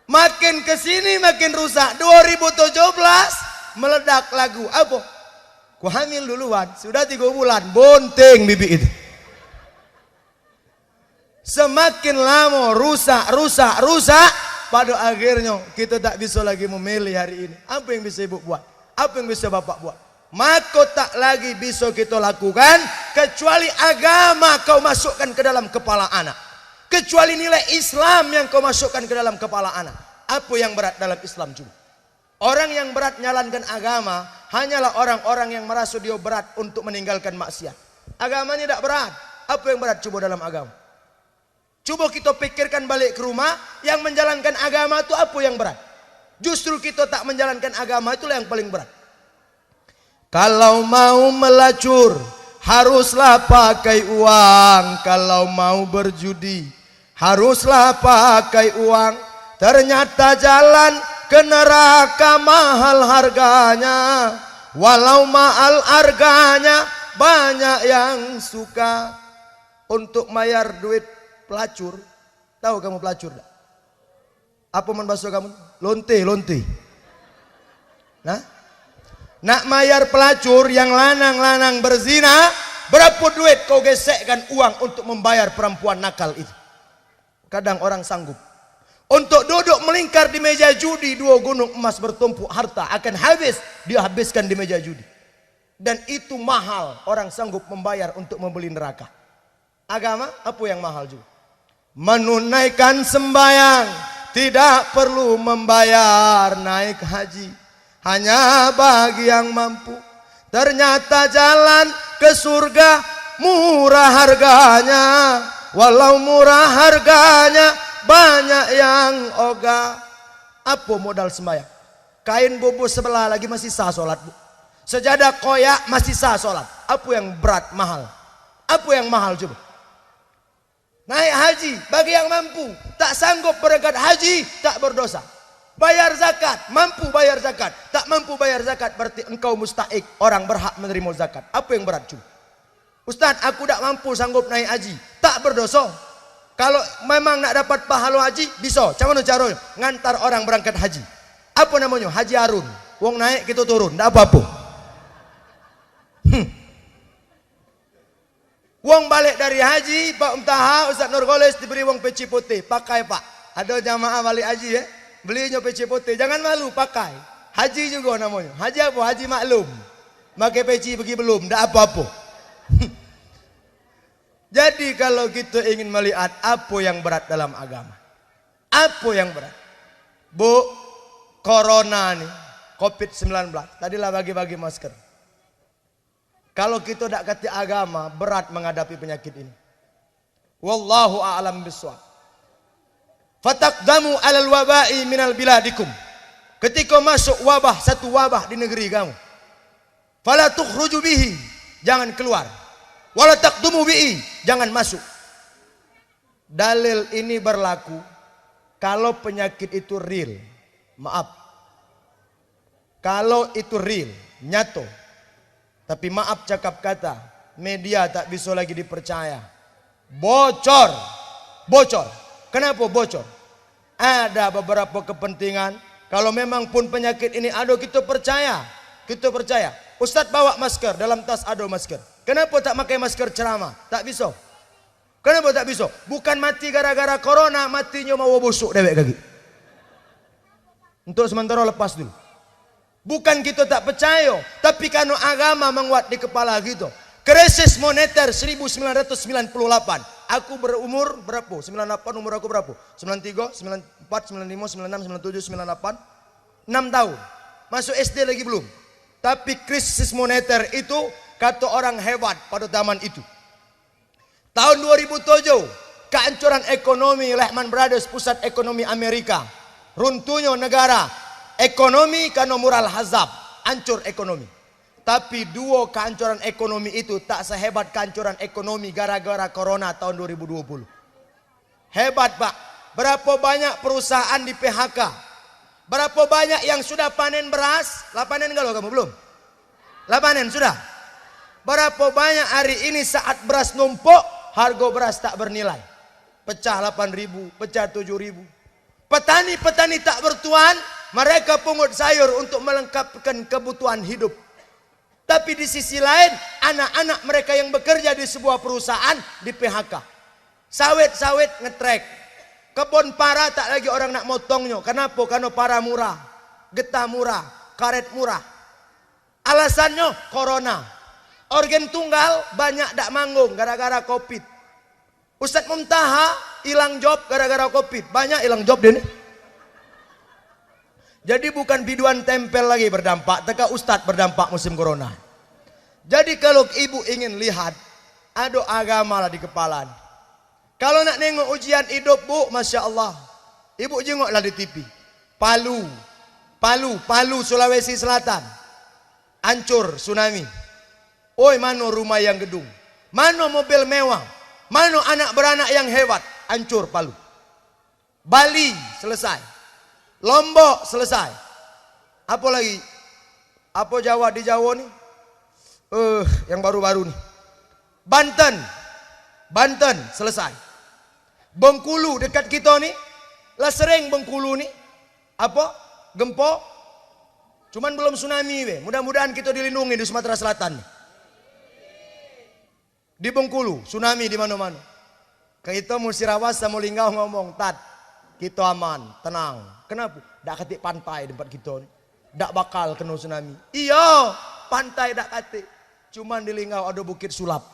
Makin kesini makin rusak. 2017 meledak lagu apa? Ku hamil duluan, sudah 3 bulan, bonteng bibi itu. Semakin lama rusak. Pada akhirnya kita tak bisa lagi memilih hari ini. Apa yang bisa ibu buat? Apa yang bisa bapak buat? Maka tak lagi bisa kita lakukan kecuali agama kau masukkan ke dalam kepala anak. Kecuali nilai Islam yang kau masukkan ke dalam kepala anak. Apa yang berat dalam Islam juga? Orang yang berat menjalankan agama hanyalah orang-orang yang merasa dia berat untuk meninggalkan maksiat. Agamanya tidak berat. Apa yang berat coba dalam agama? Coba kita pikirkan balik ke rumah, yang menjalankan agama itu apa yang berat? Justru kita tak menjalankan agama, itulah yang paling berat. Kalau mau melacur haruslah pakai uang. Kalau mau berjudi haruslah pakai uang. Ternyata jalan ke neraka mahal harganya. Walau mahal harganya, banyak yang suka. Untuk bayar duit pelacur, tahu kamu pelacur tak? Apa bahasa kamu? Lonte. Nah, nak mayar pelacur yang lanang-lanang berzina, berapa duit kau gesekkan uang untuk membayar perempuan nakal itu? Kadang orang sanggup untuk duduk melingkar di meja judi, 2 gunung emas bertumpuk harta akan habis, dia habiskan di meja judi. Dan itu mahal, orang sanggup membayar untuk membeli neraka. Agama apa yang mahal juga? Menunaikan sembahyang tidak perlu membayar naik haji, hanya bagi yang mampu. Ternyata jalan ke surga murah harganya. Walau murah harganya, banyak yang ogah. Apa modal sembahyang? Kain bobo sebelah lagi masih sah sholat, Bu. Sejadah koyak masih sah sholat. Apa yang berat mahal? Apa yang mahal coba? Naik haji bagi yang mampu. Tak sanggup berangkat haji, tak berdosa. Bayar zakat, mampu bayar zakat. Tak mampu bayar zakat, berarti engkau mustahik, orang berhak menerima zakat. Apa yang berat cuy? Ustaz, aku tak mampu sanggup naik haji, tak berdosa. Kalau memang nak dapat pahala haji, bisa. Macam mana caranya? Ngantar orang berangkat haji. Apa namanya? Haji Harun. Wong naik kita turun, tak apa-apa. Wong balik dari haji, Pak Umtaha, Ustaz Nurgolis diberi wong peci putih. Pakai Pak. Ada jamaah balik haji ya, belinya peci putih. Jangan malu, pakai. Haji juga namanya. Haji apa? Haji maklum. Pakai peci pergi belum, tak apa-apa. Jadi kalau kita ingin melihat apa yang berat dalam agama, apa yang berat? Bu, corona nih, COVID-19. Tadilah bagi-bagi masker. Kalau kita tidak kata agama, berat menghadapi penyakit ini. Wallahu a'lam bishawab. Fataqdamu alal waba'i minal biladikum. Ketika masuk wabah, satu wabah di negeri kamu, fala tukhruju bihi, jangan keluar. Wala taqdumu bihi, jangan masuk. Dalil ini berlaku kalau penyakit itu real. Maaf. Kalau itu real, nyato. Tapi maaf cakap kata, media tak bisa lagi dipercaya. Bocor. Bocor. Kenapa bocor? Ada beberapa kepentingan. Kalau memang pun penyakit ini ada, kita percaya. Kita percaya. Ustadz bawa masker, dalam tas ada masker. Kenapa tak pakai masker ceramah? Tak bisa. Kenapa tak bisa? Bukan mati gara-gara corona, matinya mau busuk dewek kaki. Untuk sementara lepas dulu. Bukan kita tak percaya, tapi karena agama menguat di kepala kita. Krisis moneter 1998. Aku berumur berapa? 98 umur aku berapa? 93, 94, 95, 96, 97, 98. 6 tahun. Masuk SD lagi belum. Tapi krisis moneter itu kata orang hebat pada zaman itu. Tahun 2007, kehancuran ekonomi Lehman Brothers, pusat ekonomi Amerika. Runtuhnya negara. Ekonomi karena moral hazab. Hancur ekonomi. Tapi dua kehancuran ekonomi itu tak sehebat kehancuran ekonomi gara-gara corona tahun 2020. Hebat Pak. Berapa banyak perusahaan di PHK? Berapa banyak yang sudah panen beras? Lah panen enggak lo kamu belum? Lah panen sudah? Berapa banyak hari ini saat beras numpuk, harga beras tak bernilai. Pecah 8.000, pecah 7.000. Petani-petani tak bertuan, mereka pungut sayur untuk melengkapkan kebutuhan hidup. Tapi di sisi lain, anak-anak mereka yang bekerja di sebuah perusahaan di PHK. Sawit-sawit ngetrek. Kebun para tak lagi orang nak motongnya. Kenapa? Karena para murah. Getah murah. Karet murah. Alasannya corona. Organ tunggal banyak tak manggung gara-gara covid. Ustadz Muntaha hilang job gara-gara covid. Banyak hilang job dia nih. Jadi bukan biduan tempel lagi berdampak, teka ustadz berdampak musim corona. Jadi kalau ibu ingin lihat, ada agama lah di kepala. Kalau nak nengok ujian hidup bu, Masya Allah. Ibu jengoklah di TV. Palu, Sulawesi Selatan. Hancur tsunami. Oi, mana rumah yang gedung? Mana mobil mewah? Mana anak beranak yang hebat? Hancur Palu. Bali selesai. Lombok selesai. Apa lagi? Apa Jawa di Jawa nih? Yang baru-baru nih. Banten selesai. Bengkulu dekat kita nih. Lah sering Bengkulu nih. Apa? Gempa. Cuman belum tsunami we. Mudah-mudahan kita dilindungi di Sumatera Selatan nih. Di Bengkulu, tsunami di mana-mana. Kita Musirawas sama Linggau ngomong, Tat, kita aman, tenang. Kenapa? Dak katik pantai tempat kita ni. Dak bakal kena tsunami. Iya, pantai dak katik. Cuman di Linggau ada bukit sulap.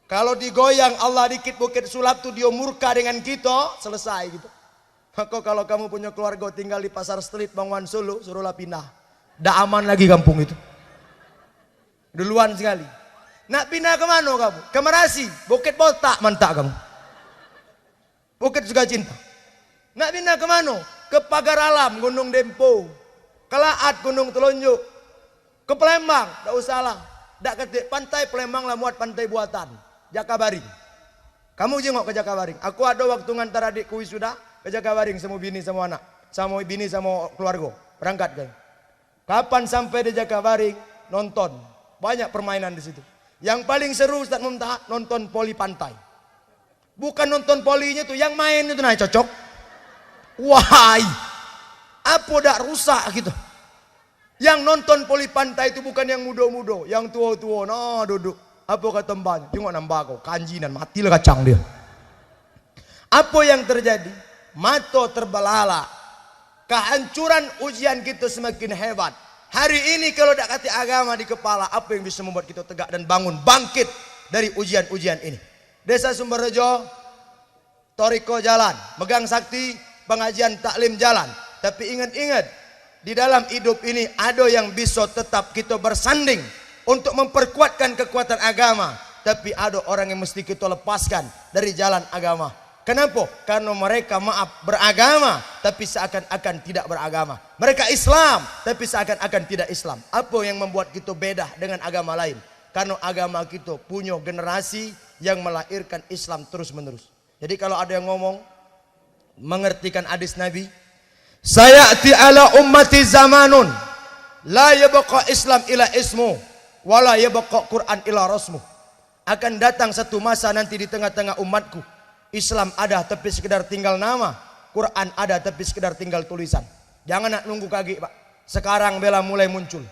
Kalau digoyang Allah dikit bukit sulap tu dia murka dengan kita, selesai gitu. Maka kalau kamu punya keluarga tinggal di Pasar Street Bangwan Solo, suruhlah pindah. Dak aman lagi kampung itu. Duluan sekali. Nak pindah ke mana kamu? Ke Merasi, Bukit Botak mantak kamu. Bukit Sukacinta. Nak pindah ke mana? Ke Pagar Alam, Gunung Dempo. Ke Laat, Gunung Telunjuk. Ke Palembang, tak usah lah. Tak ketik pantai Palembang lah muat pantai buatan. Jakabaring. Kamu jengok ke Jakabaring. Aku ada waktu ngantar adikku wisuda ke Jakabaring sama bini sama anak. Sama bini sama keluarga. Berangkat kan. Kapan sampai di Jakabaring? Nonton. Banyak permainan di situ. Yang paling seru Ustaz Muntaha nonton poli pantai. Bukan nonton polinya tuh, yang main itu nah cocok. Wahai, apa dak rusak gitu. Yang nonton poli pantai itu bukan yang muda-muda, yang tua-tua. Nah duduk. Apa kata mbaknya? Tengok nambah kau, kanjinan matilah kacang dia. Apa yang terjadi? Mata terbelalak. Kehancuran ujian kita semakin hebat. Hari ini kalau dak kata agama di kepala, apa yang bisa membuat kita tegak dan bangun, bangkit dari ujian-ujian ini? Desa Sumberrejo, Toriko jalan, megang sakti, pengajian taklim jalan. Tapi ingat-ingat, di dalam hidup ini ada yang bisa tetap kita bersanding untuk memperkuatkan kekuatan agama. Tapi ada orang yang mesti kita lepaskan dari jalan agama. Kenapa? Karena mereka beragama tapi seakan-akan tidak beragama. Mereka Islam tapi seakan-akan tidak Islam. Apa yang membuat kita beda dengan agama lain? Karena agama kita punya generasi yang melahirkan Islam terus menerus. Jadi kalau ada yang ngomong mengertikan hadis Nabi, sayati ala ummati zamanun la yabqa Islam ila ismu wala yabqa Quran ila rasmu. Akan datang satu masa nanti di tengah-tengah umatku, Islam ada tapi sekedar tinggal nama, Quran ada tapi sekedar tinggal tulisan. Jangan nak nunggu kaki, Pak. Sekarang bela mulai muncul.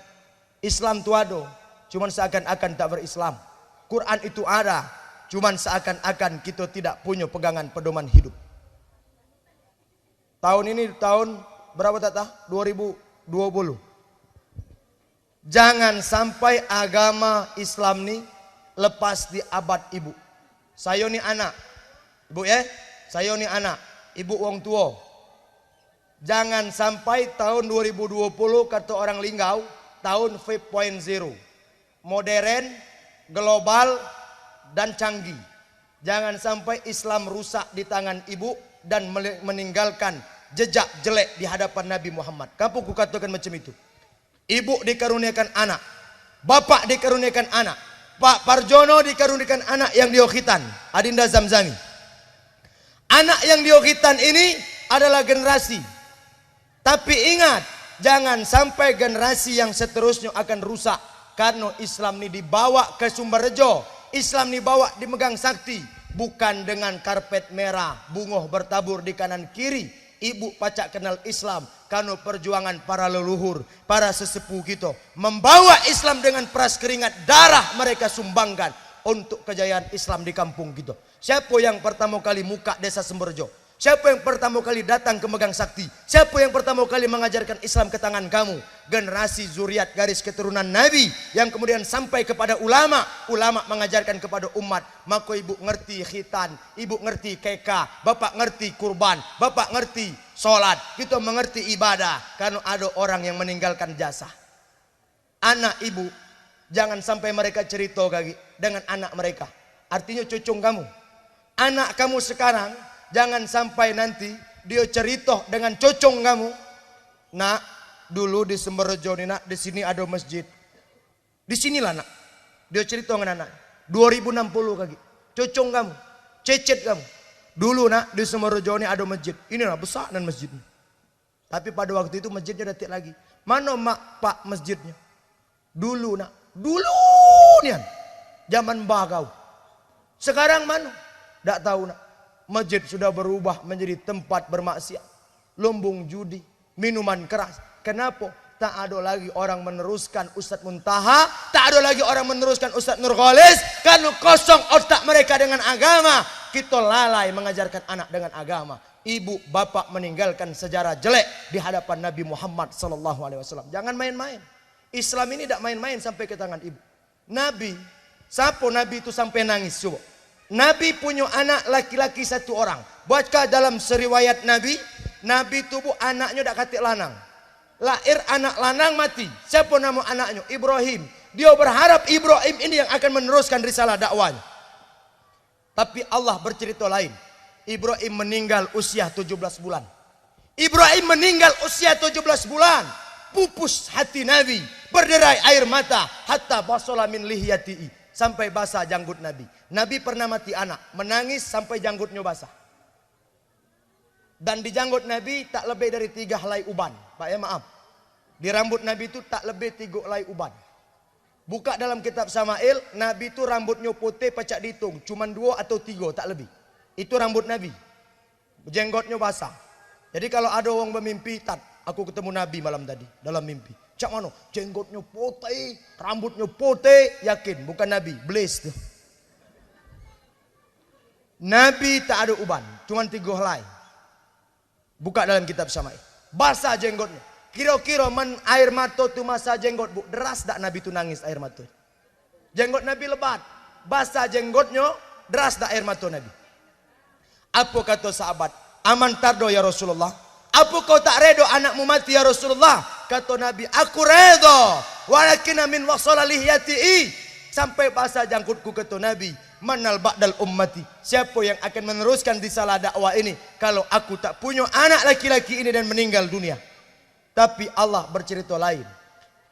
Islam itu ada, cuman seakan-akan tak berislam. Quran itu ada, cuman seakan-akan kita tidak punya pegangan pedoman hidup. Tahun ini tahun berapa tata? 2020. Jangan sampai agama Islam ini lepas di abad ibu. Saya ni anak, ibu ya, saya ni anak, ibu wong tua. Jangan sampai tahun 2020 kata orang Linggau, tahun 5.0. Modern, global, dan canggih. Jangan sampai Islam rusak di tangan ibu dan meninggalkan jejak jelek di hadapan Nabi Muhammad. Kamu ku katakan macam itu. Ibu dikaruniakan anak, bapak dikaruniakan anak, Pak Parjono dikaruniakan anak yang diokitan, Adinda Zamzami. Anak yang diokitan ini adalah generasi. Tapi ingat, jangan sampai generasi yang seterusnya akan rusak. Karena Islam ini dibawa ke Sumberjo, Islam ini dibawa di Megang Sakti, bukan dengan karpet merah, bunga bertabur di kanan kiri. Ibu pacak kenal Islam karena perjuangan para leluhur, para sesepuh kita membawa Islam dengan peras keringat darah mereka sumbangkan untuk kejayaan Islam di kampung kita. Siapa yang pertama kali muka desa Sumberjo? Siapa yang pertama kali datang ke Megang Sakti? Siapa yang pertama kali mengajarkan Islam ke tangan kamu? Generasi zuriat garis keturunan Nabi yang kemudian sampai kepada ulama. Ulama mengajarkan kepada umat. Maka ibu ngerti khitan, ibu ngerti keka, bapak ngerti kurban, bapak ngerti sholat. Kita mengerti ibadah karena ada orang yang meninggalkan jasa. Anak ibu, jangan sampai mereka cerita dengan anak mereka. Artinya cucung kamu. Anak kamu sekarang jangan sampai nanti dia cerita dengan cocong kamu. Nak, dulu di Sumberjo nih nak, di sini ada masjid. Di sinilah nak. Dia cerita dengan anak. 2060 kaki. Cocong kamu, cecet kamu. Dulu nak di Sumberjo ini ada masjid. Inilah besar dan masjid. Tapi pada waktu itu masjidnya detik lagi. Mana mak pak masjidnya? Dulu nak. Dulu nih. Zaman bagau. Sekarang mana? Tak tahu nak. Masjid sudah berubah menjadi tempat bermaksiat, lumbung judi, minuman keras. Kenapa? Tak ada lagi orang meneruskan Ustadz Muntaha, tak ada lagi orang meneruskan Ustadz Nurholis, karena kosong otak mereka dengan agama. Kita lalai mengajarkan anak dengan agama. Ibu bapak meninggalkan sejarah jelek di hadapan Nabi Muhammad SAW. Jangan main-main. Islam ini tidak main-main sampai ke tangan ibu. Nabi, siapa Nabi itu sampai nangis? Coba. Nabi punya anak laki-laki satu orang. Baca dalam seriwayat Nabi, Nabi tubuh anaknya dak katik lanang. Lahir anak lanang mati. Siapa nama anaknya? Ibrahim. Dia berharap Ibrahim ini yang akan meneruskan risalah dakwanya. Tapi Allah bercerita lain. Ibrahim meninggal usia 17 bulan. Ibrahim meninggal usia 17 bulan. Pupus hati Nabi, berderai air mata hatta basala min lihyatihi. Sampai basah janggut Nabi. Nabi pernah mati anak, menangis sampai janggutnya basah. Dan di janggut Nabi tak lebih dari 3 helai uban. Pak ya maaf. Di rambut Nabi itu tak lebih 3 helai uban. Buka dalam kitab Samail, Nabi itu rambutnya putih pacak dihitung. Cuman 2 atau 3, tak lebih. Itu rambut Nabi. Jenggotnya basah. Jadi kalau ada orang bermimpi, aku ketemu Nabi malam tadi dalam mimpi. Cak mana? Jenggotnya putih, rambutnya putih, yakin bukan Nabi, Blaze tuh. Nabi tak ada uban, cuma 3 helai. Buka dalam kitab Samail. Basah jenggotnya. Kira-kira air mata tu masa jenggot bu, deras tak Nabi tu nangis air mata. Jenggot Nabi lebat, basah jenggotnya, deras tak air mata Nabi. Apa kata sahabat? Aman tardo ya Rasulullah. Apa kau tak redo anakmu mati ya Rasulullah? Kata Nabi, aku redo. Walakin min wasala lihyati'i. Sampai basah jangkutku kata Nabi. manal ba'dal ummati. Siapa yang akan meneruskan risalah dakwah ini kalau aku tak punya anak laki-laki ini dan meninggal dunia? Tapi Allah bercerita lain.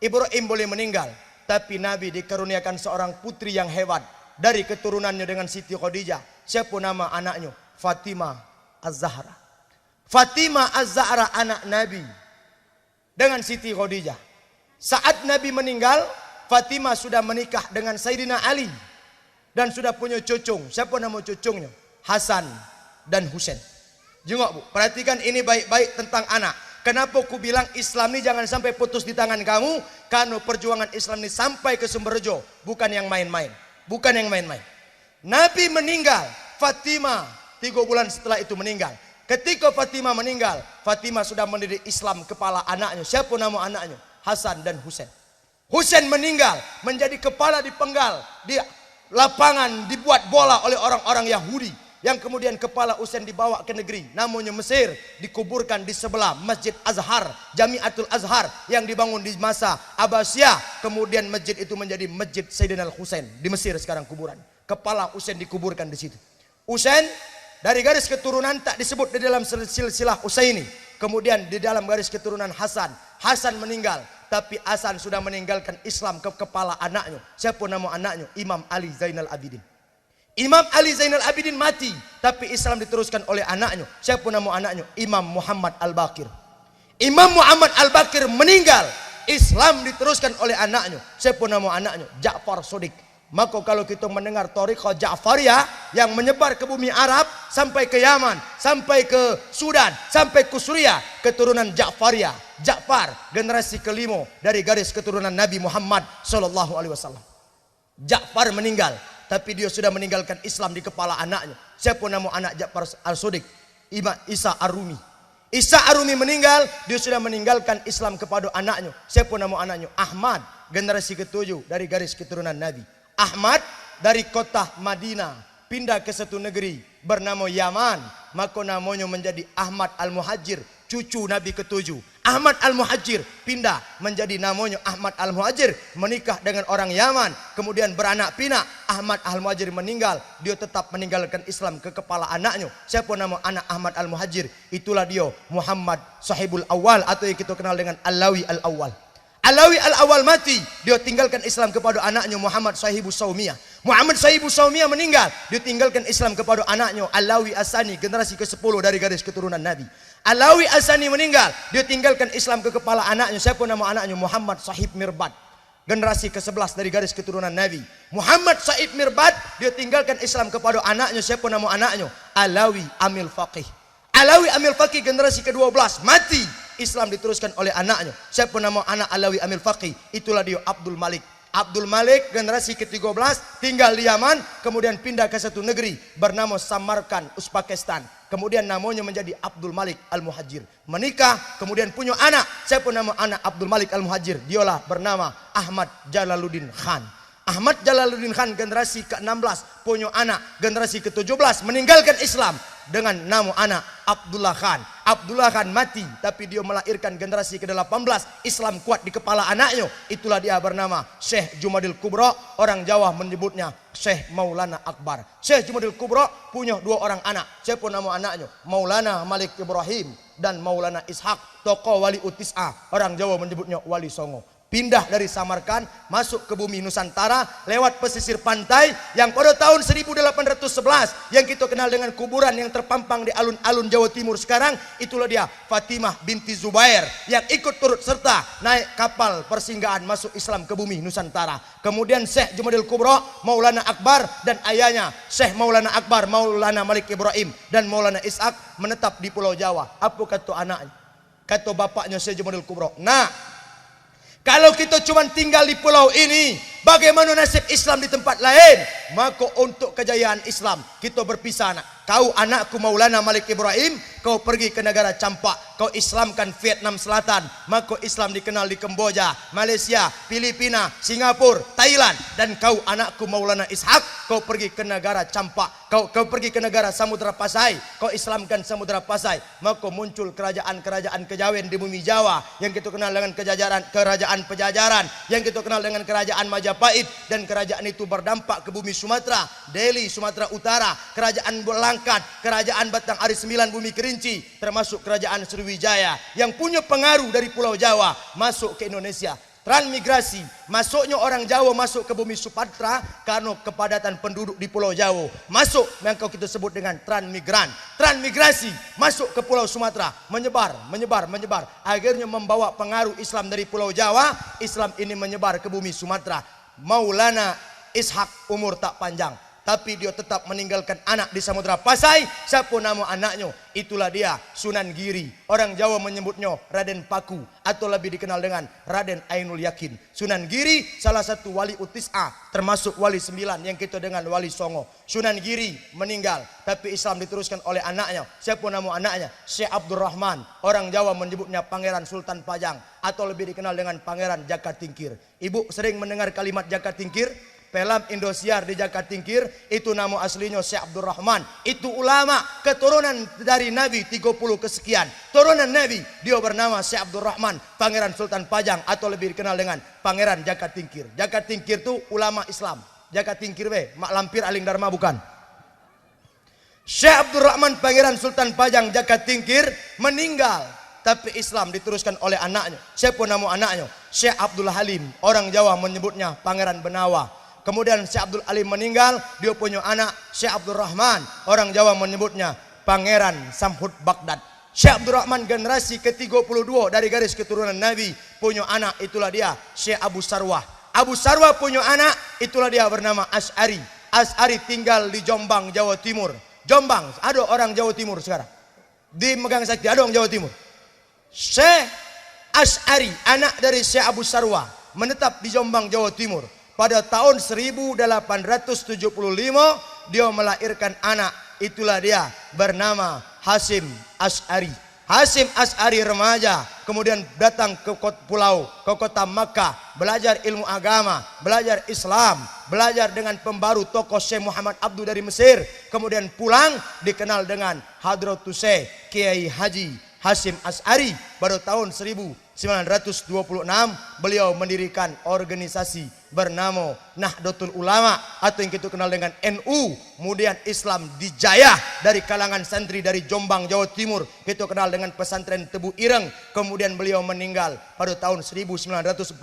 Ibrahim boleh meninggal, tapi Nabi dikaruniakan seorang putri yang hebat dari keturunannya dengan Siti Khadijah. Siapa nama anaknya? Fatimah Az-Zahra. Fatimah Az-Zahra anak Nabi dengan Siti Khadijah. Saat Nabi meninggal, Fatimah sudah menikah dengan Sayyidina Ali dan sudah punya cucung. Siapa nama cucungnya? Hasan dan Husain. Jengok Bu, perhatikan ini baik-baik tentang anak. Kenapa ku bilang Islam ini jangan sampai putus di tangan kamu? Karena perjuangan Islam ini sampai ke Sumberjo, bukan yang main-main. Bukan yang main-main. Nabi meninggal, Fatimah 3 bulan setelah itu meninggal. Ketika Fatimah meninggal, Fatimah sudah mendidik Islam kepala anaknya. Siapa nama anaknya? Hasan dan Husain. Husain meninggal menjadi kepala dipenggal di lapangan dibuat bola oleh orang-orang Yahudi, yang kemudian kepala Husain dibawa ke negeri namanya Mesir, dikuburkan di sebelah Masjid Azhar, Jamiatul Azhar yang dibangun di masa Abbasiyah. Kemudian masjid itu menjadi Masjid Sayyidina Al-Husain di Mesir sekarang kuburan. Kepala Husain dikuburkan di situ. Husain dari garis keturunan tak disebut di dalam silsilah Husaini. Kemudian di dalam garis keturunan Hasan. Hasan meninggal, tapi Hasan sudah meninggalkan Islam ke kepala anaknya. Siapa nama anaknya? Imam Ali Zainal Abidin. Imam Ali Zainal Abidin mati, tapi Islam diteruskan oleh anaknya. Siapa nama anaknya? Imam Muhammad Al-Baqir. Imam Muhammad Al-Baqir meninggal, Islam diteruskan oleh anaknya. Siapa nama anaknya? Ja'far Shodiq. Maka kalau kita mendengar Thariqah Ja'fariyah yang menyebar ke bumi Arab sampai ke Yaman, sampai ke Sudan, sampai ke Suriah, keturunan Ja'fariyah, Ja'far, generasi kelima dari garis keturunan Nabi Muhammad SAW. Ja'far meninggal, tapi dia sudah meninggalkan Islam di kepala anaknya. Siapa nama anak Ja'far Al-Shodiq? Imam Isa Arumi. Isa Arumi meninggal, dia sudah meninggalkan Islam kepada anaknya. Siapa nama anaknya? Ahmad, generasi ke-7 dari garis keturunan Nabi. Ahmad dari kota Madinah pindah ke satu negeri bernama Yaman, maka namanya menjadi Ahmad Al-Muhajir, cucu Nabi ke-7. Ahmad Al-Muhajir pindah menjadi namanya Ahmad Al-Muhajir, menikah dengan orang Yaman, kemudian beranak pinak. Ahmad Al-Muhajir meninggal, dia tetap meninggalkan Islam ke kepala anaknya. Siapa nama anak Ahmad Al-Muhajir? Itulah dia Muhammad Sahibul Awal, atau yang kita kenal dengan Alawi Al-Awwal. Alawi Al-Awwal mati, dia tinggalkan Islam kepada anaknya Muhammad Sahibus Saumiyah. Muhammad Sahibus Saumiyah meninggal, dia tinggalkan Islam kepada anaknya Alawi Asani, generasi ke-10 dari garis keturunan Nabi. Alawi Asani meninggal, dia tinggalkan Islam ke kepala anaknya. Siapa nama anaknya? Muhammad Sahib Mirbad, generasi ke-11 dari garis keturunan Nabi. Muhammad Sahib Mirbad, dia tinggalkan Islam kepada anaknya. Siapa nama anaknya? Alawi Amil Faqih. Alawi Amil Faqih, generasi ke-12 mati, Islam diteruskan oleh anaknya. Siapa nama anak Alawi Amil Faqih? Itulah dia Abdul Malik. Abdul Malik, generasi ke-13, tinggal di Yaman, kemudian pindah ke satu negeri bernama Samarkand, Uzbekistan. Kemudian namanya menjadi Abdul Malik Al-Muhajir. Menikah, kemudian punya anak. Siapa nama anak Abdul Malik Al-Muhajir? Dialah bernama Ahmad Jalaluddin Khan. Ahmad Jalaluddin Khan, generasi ke-16, punya anak, generasi ke-17, meninggalkan Islam dengan nama anak Abdullah Khan. Abdullah Khan mati, tapi dia melahirkan generasi ke-18, Islam kuat di kepala anaknya. Itulah dia bernama Syekh Jumadil Kubra, orang Jawa menyebutnya Syekh Maulana Akbar. Syekh Jumadil Kubra punya 2 orang anak. Siapa nama anaknya? Maulana Malik Ibrahim dan Maulana Ishaq, tokoh wali utis'ah, orang Jawa menyebutnya Wali Songo. Pindah dari Samarkand masuk ke bumi Nusantara lewat pesisir pantai yang pada tahun 1811 yang kita kenal dengan kuburan yang terpampang di alun-alun Jawa Timur sekarang. Itulah dia Fatimah binti Zubair yang ikut turut serta naik kapal persinggahan masuk Islam ke bumi Nusantara. Kemudian Syekh Jumadil Kubra, Maulana Akbar, dan ayahnya Syekh Maulana Akbar, Maulana Malik Ibrahim dan Maulana Ishaq menetap di Pulau Jawa. Apa kata anaknya? Kata bapaknya Syekh Jumadil Kubra, "Nah, kalau kita cuma tinggal di pulau ini, bagaimana nasib Islam di tempat lain? Maka untuk kejayaan Islam, kita berpisah nak. Kau anakku Maulana Malik Ibrahim, kau pergi ke negara Campak. kau Islamkan Vietnam Selatan, maka kau Islam dikenal di Kamboja, Malaysia, Filipina, Singapura, Thailand. Dan kau anakku Maulana Ishak, kau pergi ke negara Campak, kau pergi ke negara Samudra Pasai, kau Islamkan Samudra Pasai, maka muncul kerajaan-kerajaan kejawen di bumi Jawa yang kita kenal dengan kerajaan Pejajaran, yang kita kenal dengan kerajaan Majapahit, dan kerajaan itu berdampak ke bumi Sumatera, Delhi, Sumatera Utara, kerajaan Belangkat, kerajaan Batang Ari 9 bumi Kerinci, termasuk kerajaan Sriwijaya yang punya pengaruh dari Pulau Jawa masuk ke Indonesia. Transmigrasi, masuknya orang Jawa masuk ke bumi Sumatera karena kepadatan penduduk di Pulau Jawa. Masuk, yang kita sebut dengan transmigran. Transmigrasi, masuk ke Pulau Sumatera, menyebar. Akhirnya membawa pengaruh Islam dari Pulau Jawa. Islam ini menyebar ke bumi Sumatera. Maulana Ishak umur tak panjang, tapi dia tetap meninggalkan anak di Samudra Pasai. Siapa nama anaknya? Itulah dia Sunan Giri. Orang Jawa menyebutnya Raden Paku, atau lebih dikenal dengan Raden Ainul Yakin. Sunan Giri salah satu wali utis'a, termasuk wali 9 yang kita dengan wali Songo. Sunan Giri meninggal, tapi Islam diteruskan oleh anaknya. Siapa nama anaknya? Syekh Abdurrahman. Orang Jawa menyebutnya Pangeran Sultan Pajang, atau lebih dikenal dengan Pangeran Jaka Tingkir. Ibu sering mendengar kalimat Jaka Tingkir? Film Indosiar di Jaka Tingkir, itu nama aslinya Syekh Abdurrahman. Itu ulama keturunan dari Nabi 30 kesekian. Turunan Nabi, dia bernama Syekh Abdurrahman, Pangeran Sultan Pajang, atau lebih dikenal dengan Pangeran Jaka Tingkir. Jaka Tingkir itu ulama Islam. Jaka Tingkir mak lampir aling dharma bukan. Syekh Abdurrahman Pangeran Sultan Pajang Jaka Tingkir meninggal, tapi Islam diteruskan oleh anaknya. Siapa nama anaknya? Syekh Abdul Halim. Orang Jawa menyebutnya Pangeran Benawa. Kemudian Syekh Abdul Halim meninggal, dia punya anak Syekh Abdul Rahman. Orang Jawa menyebutnya Pangeran Samhud Baghdad. Syekh Abdul Rahman generasi ke-32 dari garis keturunan Nabi, punya anak, itulah dia Syekh Abu Sarwah. Abu Sarwah punya anak, itulah dia bernama Asy'ari. Asy'ari tinggal di Jombang, Jawa Timur. Jombang, ada orang Jawa Timur sekarang. Di Megang Sakti ada orang Jawa Timur. Syekh Asy'ari, anak dari Syekh Abu Sarwah, menetap di Jombang, Jawa Timur. Pada tahun 1875 dia melahirkan anak, itulah dia bernama Hasyim Asy'ari. Hasyim Asy'ari remaja, kemudian datang ke kota Makkah, belajar ilmu agama, belajar Islam, belajar dengan pembaru tokoh Syekh Muhammad Abduh dari Mesir. Kemudian pulang dikenal dengan Hadratus Syekh Kiai Haji Hasyim Asy'ari. Pada tahun 1926 beliau mendirikan organisasi bernama Nahdlatul Ulama, atau yang kita kenal dengan NU. Kemudian Islam dijayah dari kalangan santri dari Jombang, Jawa Timur, kita kenal dengan pesantren Tebu Ireng. Kemudian beliau meninggal pada tahun 1947,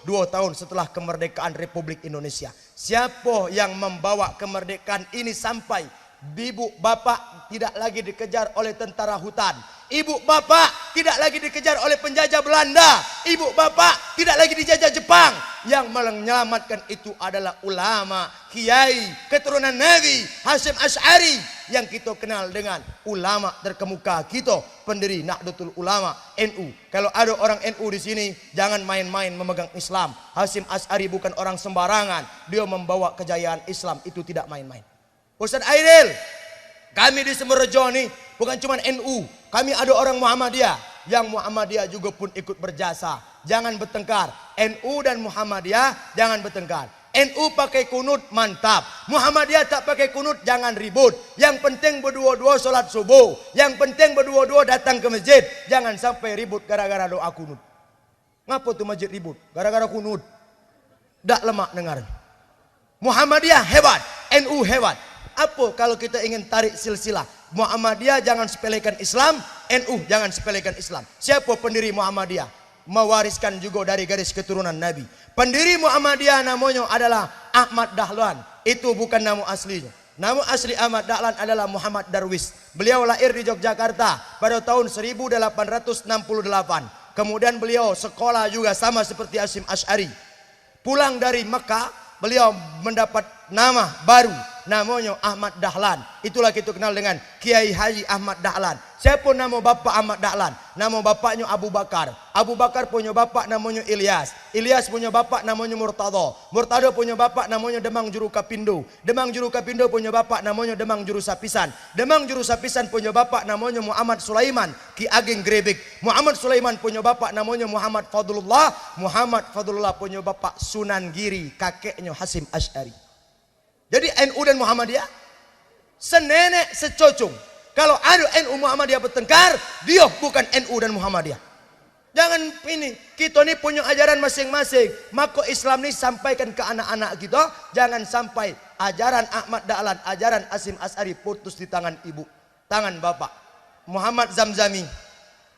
2 tahun setelah kemerdekaan Republik Indonesia. Siapa yang membawa kemerdekaan ini sampai ibu bapak tidak lagi dikejar oleh tentara hutan, ibu bapak tidak lagi dikejar oleh penjajah Belanda, ibu bapak tidak lagi dijajah Jepang. Yang menyelamatkan itu adalah ulama, kiai keturunan Nabi Hasyim Asy'ari, yang kita kenal dengan ulama terkemuka kita, pendiri Nahdlatul Ulama NU. Kalau ada orang NU di sini, jangan main-main memegang Islam. Hasyim Asy'ari bukan orang sembarangan, dia membawa kejayaan Islam itu tidak main-main. Ustaz Aidil, kami di Sumberjo ini bukan cuma NU, kami ada orang Muhammadiyah, yang Muhammadiyah juga pun ikut berjasa. Jangan bertengkar, NU dan Muhammadiyah jangan bertengkar. NU pakai kunut mantap, Muhammadiyah tak pakai kunut, jangan ribut. Yang penting berdua-dua sholat subuh, yang penting berdua-dua datang ke masjid. Jangan sampai ribut gara-gara doa kunut. Ngapa tuh masjid ribut? Gara-gara kunut. Dak lemak dengar. Muhammadiyah hebat, NU hebat. Apa kalau kita ingin tarik silsilah? Muhammadiyah jangan sepelekan Islam, NU jangan sepelekan Islam. Siapa pendiri Muhammadiyah? Mewariskan juga dari garis keturunan Nabi. Pendiri Muhammadiyah namanya adalah Ahmad Dahlan. Itu bukan nama aslinya. Nama asli Ahmad Dahlan adalah Muhammad Darwis. Beliau lahir di Yogyakarta pada tahun 1868. Kemudian beliau sekolah juga sama seperti Hasyim Asy'ari. Pulang dari Mekah, beliau mendapat nama baru. namanya Ahmad Dahlan. Itulah kita kenal dengan Kiai Haji Ahmad Dahlan. Siapa nama bapak Ahmad Dahlan? Nama bapaknya Abu Bakar. Abu Bakar punya bapak namanya Ilyas. Ilyas punya bapak namanya Murtada. Murtada punya bapak namanya Demang Juru Kapindo. Demang Juru Kapindo punya bapak namanya Demang Juru Sapisan. Demang Juru Sapisan punya bapak namanya Muhammad Sulaiman Ki Ageng Grebek. Muhammad Sulaiman punya bapak namanya Muhammad Fadlullah. Muhammad Fadlullah punya bapak Sunan Giri, kakeknya Hasim Asy'ari. Jadi NU dan Muhammadiyah senenek secocong. Kalau ada NU Muhammadiyah bertengkar, dia bukan NU dan Muhammadiyah. Jangan ini, kita ini punya ajaran masing-masing. Maka Islam ini sampaikan ke anak-anak kita, jangan sampai ajaran Ahmad Dahlan, ajaran Hasim Asy'ari putus di tangan ibu, tangan bapak. Muhammad Zamzami,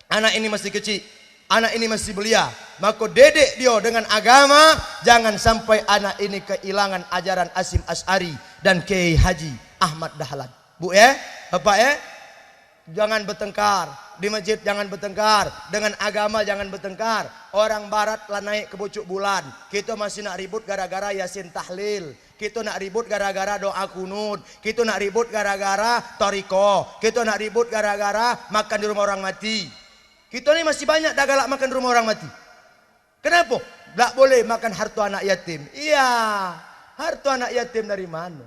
anak ini masih kecil, anak ini masih belia. Maka dedek dia dengan agama, jangan sampai anak ini kehilangan ajaran Hasim Asy'ari dan Kiai Haji Ahmad Dahlan. Bu ya, bapak ya, jangan bertengkar di masjid, jangan bertengkar dengan agama, jangan bertengkar. Orang barat lah naik ke pucuk bulan, kita masih nak ribut gara-gara yasin tahlil, kita nak ribut gara-gara doa kunut, kita nak ribut gara-gara toriko, kita nak ribut gara-gara makan di rumah orang mati. Kita ni masih banyak dah galak makan di rumah orang mati. Kenapa? Tak boleh makan harta anak yatim. Iya, harta anak yatim dari mana?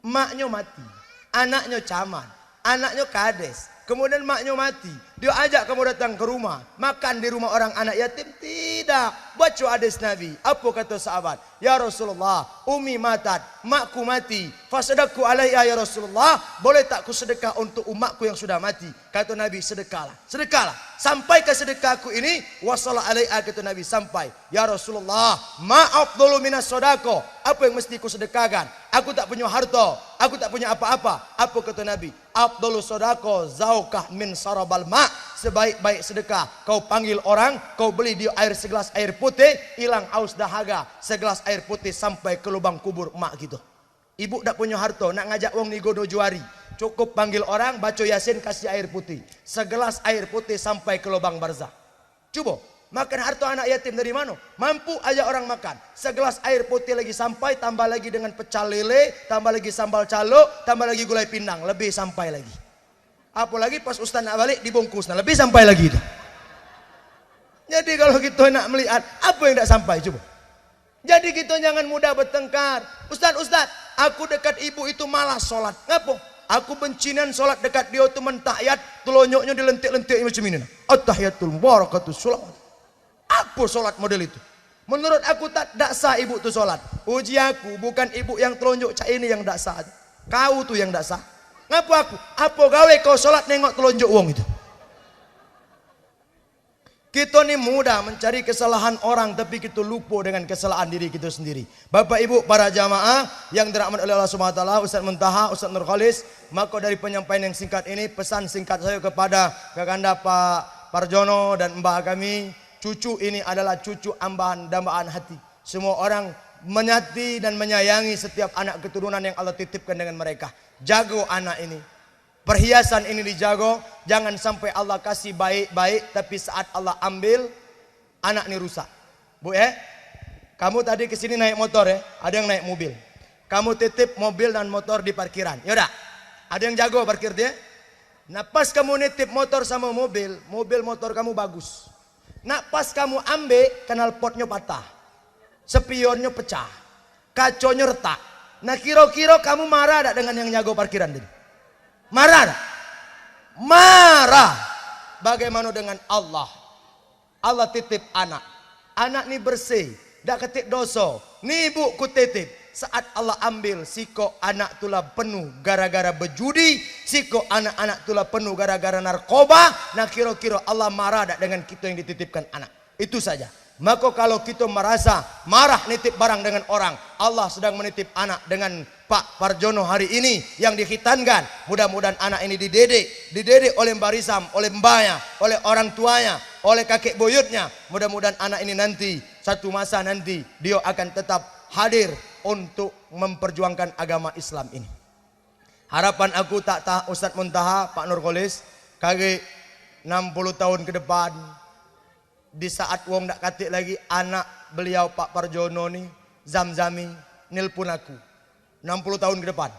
Maknya mati, anaknya caman, anaknya kades, kemudian maknya mati. Dia ajak kamu datang ke rumah, makan di rumah orang anak yatim? Tidak. Baca hadis Nabi. Apa kata sahabat? Ya Rasulullah, umi matat, makku mati. Fasadaqku alaiha ya Rasulullah. Boleh tak ku sedekah untuk umatku yang sudah mati? Kata Nabi, sedekahlah. Sedekahlah. Sampai ke sedekahku ini, wasalla alaiha, kata Nabi, sampai. Ya Rasulullah, ma'afdhalu minas sodako. Apa yang mesti ku sedekahkan? Aku tak punya harta, aku tak punya apa-apa. Apa kata Nabi? Afdhalu sodako zaukah min sarabal ma'. Sebaik-baik sedekah, kau panggil orang, kau beli dia air segelas air putih, hilang aus dahaga, segelas air putih sampai ke lubang kubur emak gitu. Ibu tak punya harta, nak ngajak wong ni godo juari, cukup panggil orang, baca yasin, kasih air putih, segelas air putih sampai ke lubang barzah. Coba makan harta anak yatim dari mana? Mampu aja orang makan, segelas air putih lagi sampai, tambah lagi dengan pecel lele, tambah lagi sambal calo, tambah lagi gulai pindang, lebih sampai lagi. Apalagi pas ustaz nak balik dibungkus, nah lebih sampai lagi itu. Jadi kalau kita nak melihat apa yang tak sampai, coba. Jadi kita jangan mudah bertengkar. Ustaz, aku dekat ibu itu malas sholat. Ngapa? Aku bencinan sholat dekat dia itu mentahiyat, telonyoknya dilentik-lentik macam ini. At-tahiyatul barakatus sholawat. Apa sholat model itu? Menurut aku tak sah ibu itu sholat. Uji aku, bukan ibu yang telonjok cak ini yang tak sah. Kau tuh yang tak sah. Ngapa aku? Apa gawe kau sholat nengok telonjok wong itu? Kita ni mudah mencari kesalahan orang, tapi kita lupa dengan kesalahan diri kita sendiri. Bapak ibu para jamaah yang dirahmati oleh Allah Subhanahu wa taala, Ustaz Muntaha, Ustaz Nurkhalis, maka dari penyampaian yang singkat ini, pesan singkat saya kepada Kakanda Pak Parjono dan mbah kami, cucu ini adalah cucu ambahan dambaan hati. Semua orang menyati dan menyayangi setiap anak keturunan yang Allah titipkan dengan mereka. Jago anak ini, perhiasan ini dijago. Jangan sampai Allah kasih baik-baik, tapi saat Allah ambil, anak ini rusak. Bu ya, kamu tadi kesini naik motor ya, ada yang naik mobil. Kamu titip mobil dan motor di parkiran, yaudah, ada yang jago parkir dia. Nah pas kamu nitip motor sama mobil motor kamu bagus. Nah pas kamu ambil, knalpotnya patah, spionnya pecah, kaconya retak. Nah kira-kira kamu marah tak dengan yang jago parkiran tadi? Marah tak? Marah. Bagaimana dengan Allah? Allah titip anak. Anak ni bersih, tak ketik dosa. Ni ibu ku titip. Saat Allah ambil, siko anak tulah penuh gara-gara berjudi, siko anak-anak tulah penuh gara-gara narkoba. Nah kira-kira Allah marah tak dengan kita yang dititipkan anak? Itu saja. Maka kalau kita merasa marah nitip barang dengan orang, Allah sedang menitip anak dengan Pak Parjono hari ini yang dikhitankan. Mudah-mudahan anak ini dididik oleh Mbak Risam, oleh mbahnya, oleh orang tuanya, oleh kakek buyutnya. Mudah-mudahan anak ini nanti, satu masa nanti, dia akan tetap hadir untuk memperjuangkan agama Islam ini. Harapan aku tak tahu Ustaz Muntaha, Pak Nurkhalis, kaki 60 tahun ke depan, di saat wong dak katik lagi, anak beliau Pak Parjono ni Zamzami nilpun aku, 60 tahun ke depan.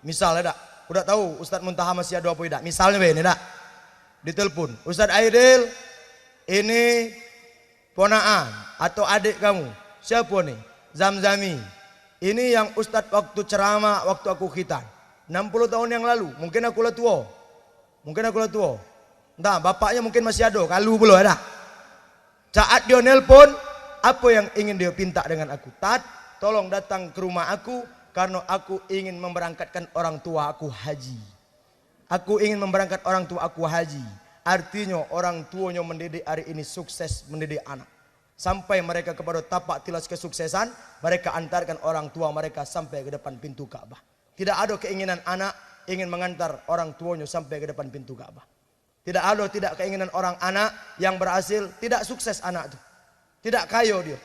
Misalnya dak, udah tahu Ustadz Muntaha masih ada apa tidak? Misalnya begini dak, ditelepon, Ustadz Aidil, ini ponaan atau adik kamu, siapa nih? Zamzami. Ini yang Ustadz waktu ceramah, waktu aku khitan 60 tahun yang lalu. Mungkin aku lah tua. Entah, bapaknya mungkin masih ada, kalau belum ada. Saat dia nelpon, apa yang ingin dia pinta dengan aku? Tat, tolong datang ke rumah aku karena aku ingin memberangkatkan orang tua aku haji. Aku ingin memberangkat orang tua aku haji. Artinya orang tuanya mendidik hari ini sukses mendidik anak. Sampai mereka kepada tapak tilas kesuksesan, mereka antarkan orang tua mereka sampai ke depan pintu Ka'bah. Tidak ada keinginan anak ingin mengantar orang tuanya sampai ke depan pintu Ka'bah. Tidak keinginan orang anak yang berhasil, tidak sukses anak itu. Tidak kaya dia.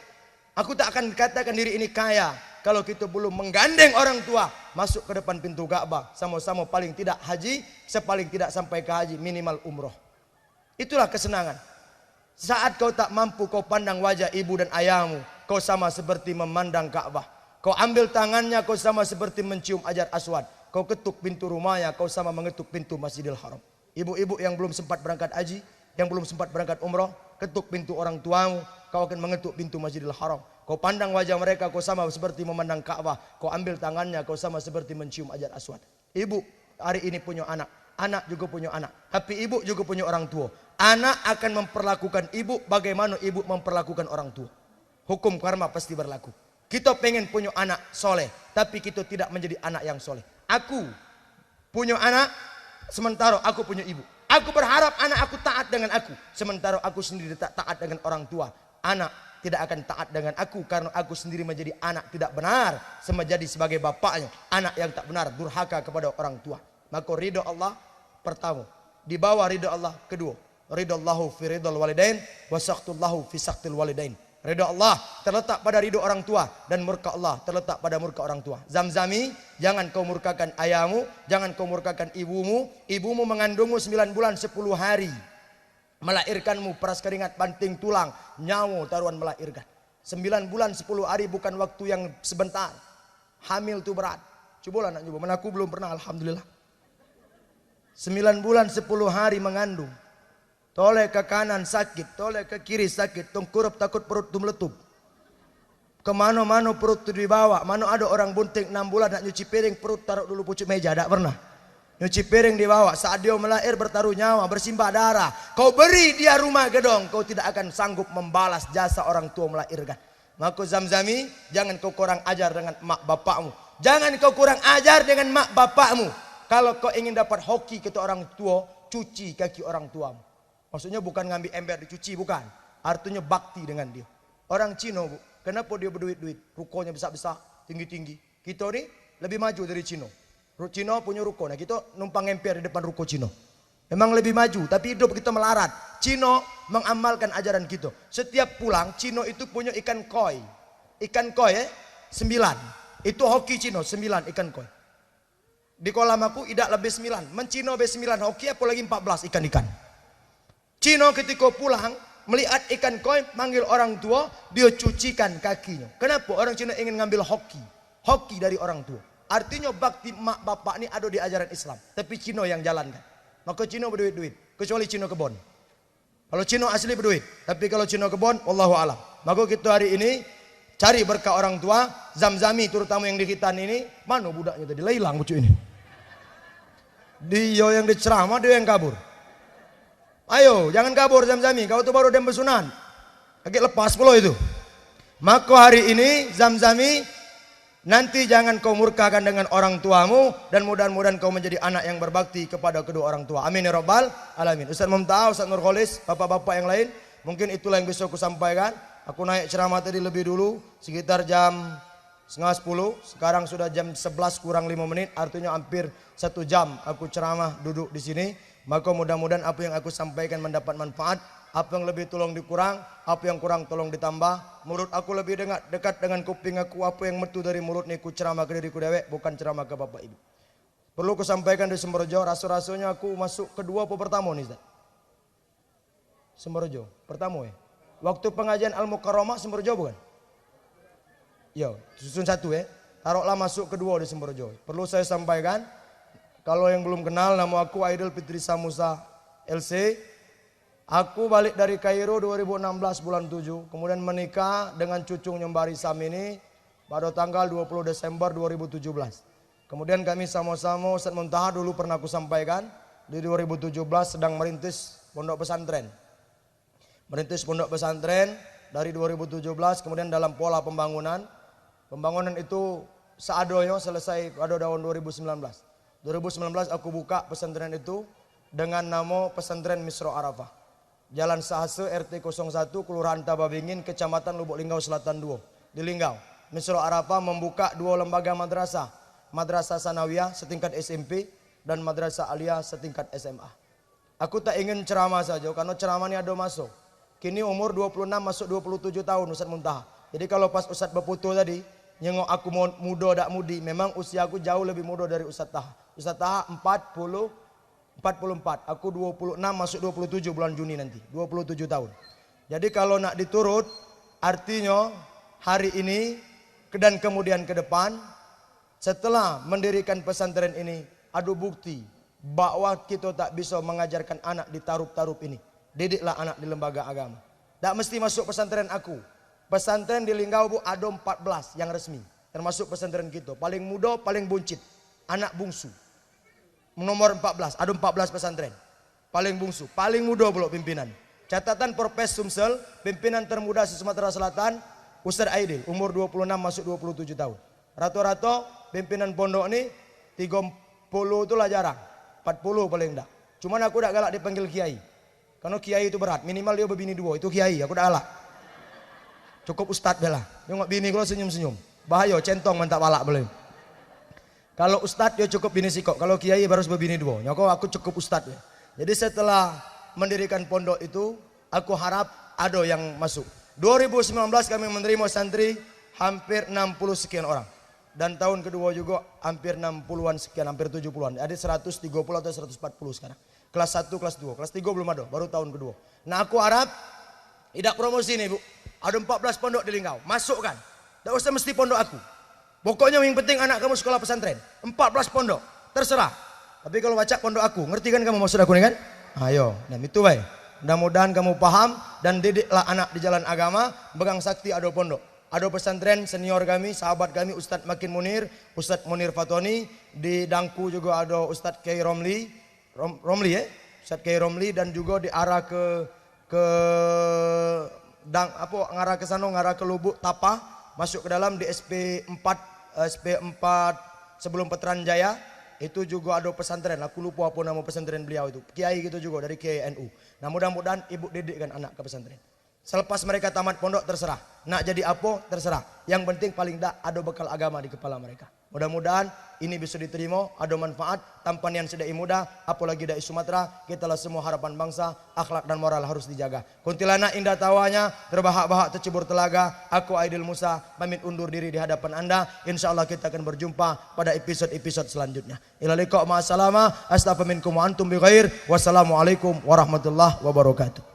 Aku tak akan katakan diri ini kaya kalau kita belum menggandeng orang tua masuk ke depan pintu Ka'bah, sama-sama paling tidak haji, sepaling tidak sampai ke haji, minimal umroh. Itulah kesenangan. Saat kau tak mampu, kau pandang wajah ibu dan ayahmu, kau sama seperti memandang Ka'bah. Kau ambil tangannya, kau sama seperti mencium Hajar Aswad. Kau ketuk pintu rumahnya, kau sama mengetuk pintu Masjidil Haram. Ibu-ibu yang belum sempat berangkat haji, yang belum sempat berangkat umroh, ketuk pintu orang tuamu, kau akan mengetuk pintu Masjidil Haram. Kau pandang wajah mereka, kau sama seperti memandang Ka'bah. Kau ambil tangannya, kau sama seperti mencium Hajar Aswad. Ibu hari ini punya anak, anak juga punya anak, tapi ibu juga punya orang tua. Anak akan memperlakukan ibu bagaimana ibu memperlakukan orang tua. Hukum karma pasti berlaku. Kita pengen punya anak soleh, tapi kita tidak menjadi anak yang soleh. Aku punya anak, sementara aku punya ibu. Aku berharap anak aku taat dengan aku, sementara aku sendiri tak taat dengan orang tua. Anak tidak akan taat dengan aku karena aku sendiri menjadi anak tidak benar, menjadi sebagai bapaknya anak yang tak benar, durhaka kepada orang tua. Maka ridho Allah pertama, di bawah ridho Allah kedua. Ridho Allahu fi ridhol walidain wa sakhtullahu fi sakhtil walidain. Ridho Allah terletak pada ridho orang tua dan murka Allah terletak pada murka orang tua. Zamzami, jangan kau murkakan ayahmu, jangan kau murkakan ibumu. Ibumu mengandungmu 9 bulan 10 hari. Melahirkanmu peras keringat banting tulang, nyawa taruhan melahirkan. 9 bulan 10 hari bukan waktu yang sebentar. Hamil itu berat. Cobalah nak coba, mana aku belum pernah, alhamdulillah. 9 bulan 10 hari mengandung. Toleh ke kanan sakit, toleh ke kiri sakit, tengkurup takut perut tu meletup. Kemana-mana perut tu dibawa. Mana ada orang bunting 6 bulan nak nyuci piring, perut taruh dulu pucuk meja, tak pernah. Nyuci piring dibawa, saat dia melahir bertaruh nyawa, bersimbah darah. Kau beri dia rumah gedong, kau tidak akan sanggup membalas jasa orang tua melahirkan. Maka Zamzami, jangan kau kurang ajar dengan mak bapakmu. Jangan kau kurang ajar dengan mak bapakmu. Kalau kau ingin dapat hoki kata orang tua, cuci kaki orang tuamu. Maksudnya bukan ngambil ember dicuci, bukan. Artinya bakti dengan dia. Orang Cina, bu, kenapa dia berduit-duit? Rukonya besar-besar, tinggi-tinggi. Kita ni lebih maju dari Cina. Cina punya ruko, nah kita numpang emper di depan ruko Cina. Memang lebih maju, tapi hidup kita melarat. Cina mengamalkan ajaran kita. Setiap pulang, Cina itu punya ikan koi. Ikan koi 9. Itu hoki Cina, 9 ikan koi. Di kolam aku tidak lebih 9. Mencino B9 hoki, apalagi 14 ikan-ikan. Cino ketika pulang melihat ikan koi, manggil orang tua, dia cucikan kakinya. Kenapa? Orang Cina ingin ngambil hoki dari orang tua. Artinya bakti mak bapak ini ada di ajaran Islam, tapi Cina yang jalankan. Maka Cina berduit-duit, kecuali Cina kebon. Kalau Cina asli berduit, tapi kalau Cina kebon, wallahu alam. Maka kita hari ini cari berkah orang tua. Zamzami terutama yang di Khitan ini, mana budaknya tadi? Hilang bucu ini. Dia yang diceramah, dia yang kabur. Ayo, jangan kabur Zamzami, kau tuh baru dem besunan. Lagi lepas pula itu. Maka hari ini Zamzami, nanti jangan kau murkakan dengan orang tuamu, dan mudah-mudahan kau menjadi anak yang berbakti kepada kedua orang tua. Amin ya rabbal alamin. Ustaz Mumtaz, Ustaz Nurkholis, bapak-bapak yang lain, mungkin itulah yang bisa aku sampaikan. Aku naik ceramah tadi lebih dulu, sekitar jam 9:30. Sekarang sudah jam 11 kurang 5 menit, artinya hampir 1 jam aku ceramah duduk di sini. Maka mudah-mudahan apa yang aku sampaikan mendapat manfaat. Apa yang lebih tolong dikurang, apa yang kurang tolong ditambah. Mulut aku lebih dekat dengan kuping aku. Apa yang metu dari mulut ni ku ceramah ke diriku dewek, bukan ceramah ke bapak ibu. Perlu ku sampaikan di Sumberjo, rasa-rasanya aku masuk kedua apa pertama nih Ustaz? Sumberjo, pertama ya. Waktu pengajian Al-Mukarramah Sumberjo bukan? Ya, susun 1 ya. taruhlah masuk kedua di Semberjo. Perlu saya sampaikan, kalau yang belum kenal, nama aku Aidil Fitrisa Musa LC. Aku balik dari Kairo 2016 bulan 7, kemudian menikah dengan cucu Nyembari Samini pada tanggal 20 Desember 2017. Kemudian kami sama-sama, Ustaz Muntaha dulu pernah aku sampaikan, di 2017 sedang merintis pondok pesantren. Merintis pondok pesantren dari 2017, kemudian dalam pola pembangunan. Pembangunan itu seadonya selesai pada tahun 2019. 2019 aku buka pesantren itu dengan nama Pesantren Misro Arafah. Jalan Sahase RT 01 Kelurahan Tababingin, Kecamatan Lubuk Linggau Selatan 2 di Linggau. Misro Arafah membuka 2 lembaga madrasah. Madrasah Sanawiyah setingkat SMP dan Madrasah Aliyah setingkat SMA. Aku tak ingin ceramah saja karena ceramah ini ada masuk. Kini umur 26 masuk 27 tahun Ustaz Muntaha. Jadi kalau pas Ustaz berputu tadi, nyengok aku muda tak mudi, memang usia aku jauh lebih muda dari Ustaz Taha. Ustaz Taha 44, aku 26 masuk 27 bulan Juni nanti, 27 tahun. Jadi kalau nak diturut, artinya hari ini dan kemudian ke depan, setelah mendirikan pesantren ini, ada bukti bahwa kita tak bisa mengajarkan anak di tarup-tarup ini. Didiklah anak di lembaga agama. Tak mesti masuk pesantren aku. Pesantren di Linggau bu ada 14 yang resmi, termasuk pesantren kita. Paling muda, paling buncit, anak bungsu. Nomor 14, ada 14 pesantren. Paling bungsu, paling muda pula pimpinan. Catatan Porpes Sumsel, pimpinan termuda di Sumatera Selatan, Ustaz Aidil, umur 26 masuk 27 tahun. Rata-rata pimpinan pondok ini 30 itulah jarang, 40 paling enggak. Cuman aku tak galak dipanggil kiai. Karena kiai itu berat, minimal dia berbini 2, itu kiai, aku tak galak. Cukup ustad bela. Tengok bini kalau senyum-senyum. Bahaya centong mantap balak boleh. Kalau ustad dia cukup bini sikok, kalau kiai baru berbini 2. Nyoko aku cukup ustad ya. Jadi setelah mendirikan pondok itu, aku harap ada yang masuk. 2019 kami menerima santri hampir 60 sekian orang. Dan tahun kedua juga hampir 60-an sekian, hampir 70-an. Ada 130 atau 140 sekarang. Kelas 1, kelas 2. Kelas 3 belum ada, baru tahun kedua. Nah aku harap, tidak promosi nih bu. Ada 14 pondok di Linggau, masukkan. Tidak usah mesti pondok aku. Pokoknya yang penting anak kamu sekolah pesantren. 14 pondok, terserah. Tapi kalau baca pondok aku, ngerti kan kamu maksud aku nih kan? Ayo, dan itu baik. Mudah-mudahan kamu paham dan didiklah anak di jalan agama. Begang Sakti ada pondok. Ada pesantren senior kami, sahabat kami Ustadz Makin Munir, Ustadz Munir Fatoni. Di Dangku juga ada Ustadz Kiai Romli, Ustadz Kiai Romli, dan juga di arah ngarah ke sana, ngarah ke Lubuk Tapah, masuk ke dalam di SP4 sebelum Petran Jaya. Itu juga ada pesantren, aku lupa apa nama pesantren beliau itu. Kiai gitu juga dari Kiai NU. Nah mudah-mudahan ibu didikkan anak ke pesantren. Selepas mereka tamat pondok terserah. Nak jadi apa terserah. Yang penting paling tak ada bekal agama di kepala mereka. Mudah-mudahan ini bisa diterima, ada manfaat. Tanpa nian sedai muda, apalagi dari Sumatera, kitalah semua harapan bangsa, akhlak dan moral harus dijaga. Kuntilanak indah tawanya, terbahak-bahak tercebur telaga. Aku Aidil Musa, pamit undur diri di hadapan anda. Insya Allah kita akan berjumpa pada episode-episode selanjutnya. Ila liqa' ma'assalama, astaghfirullahaladzim wa antum bi khair. Wassalamualaikum warahmatullahi wabarakatuh.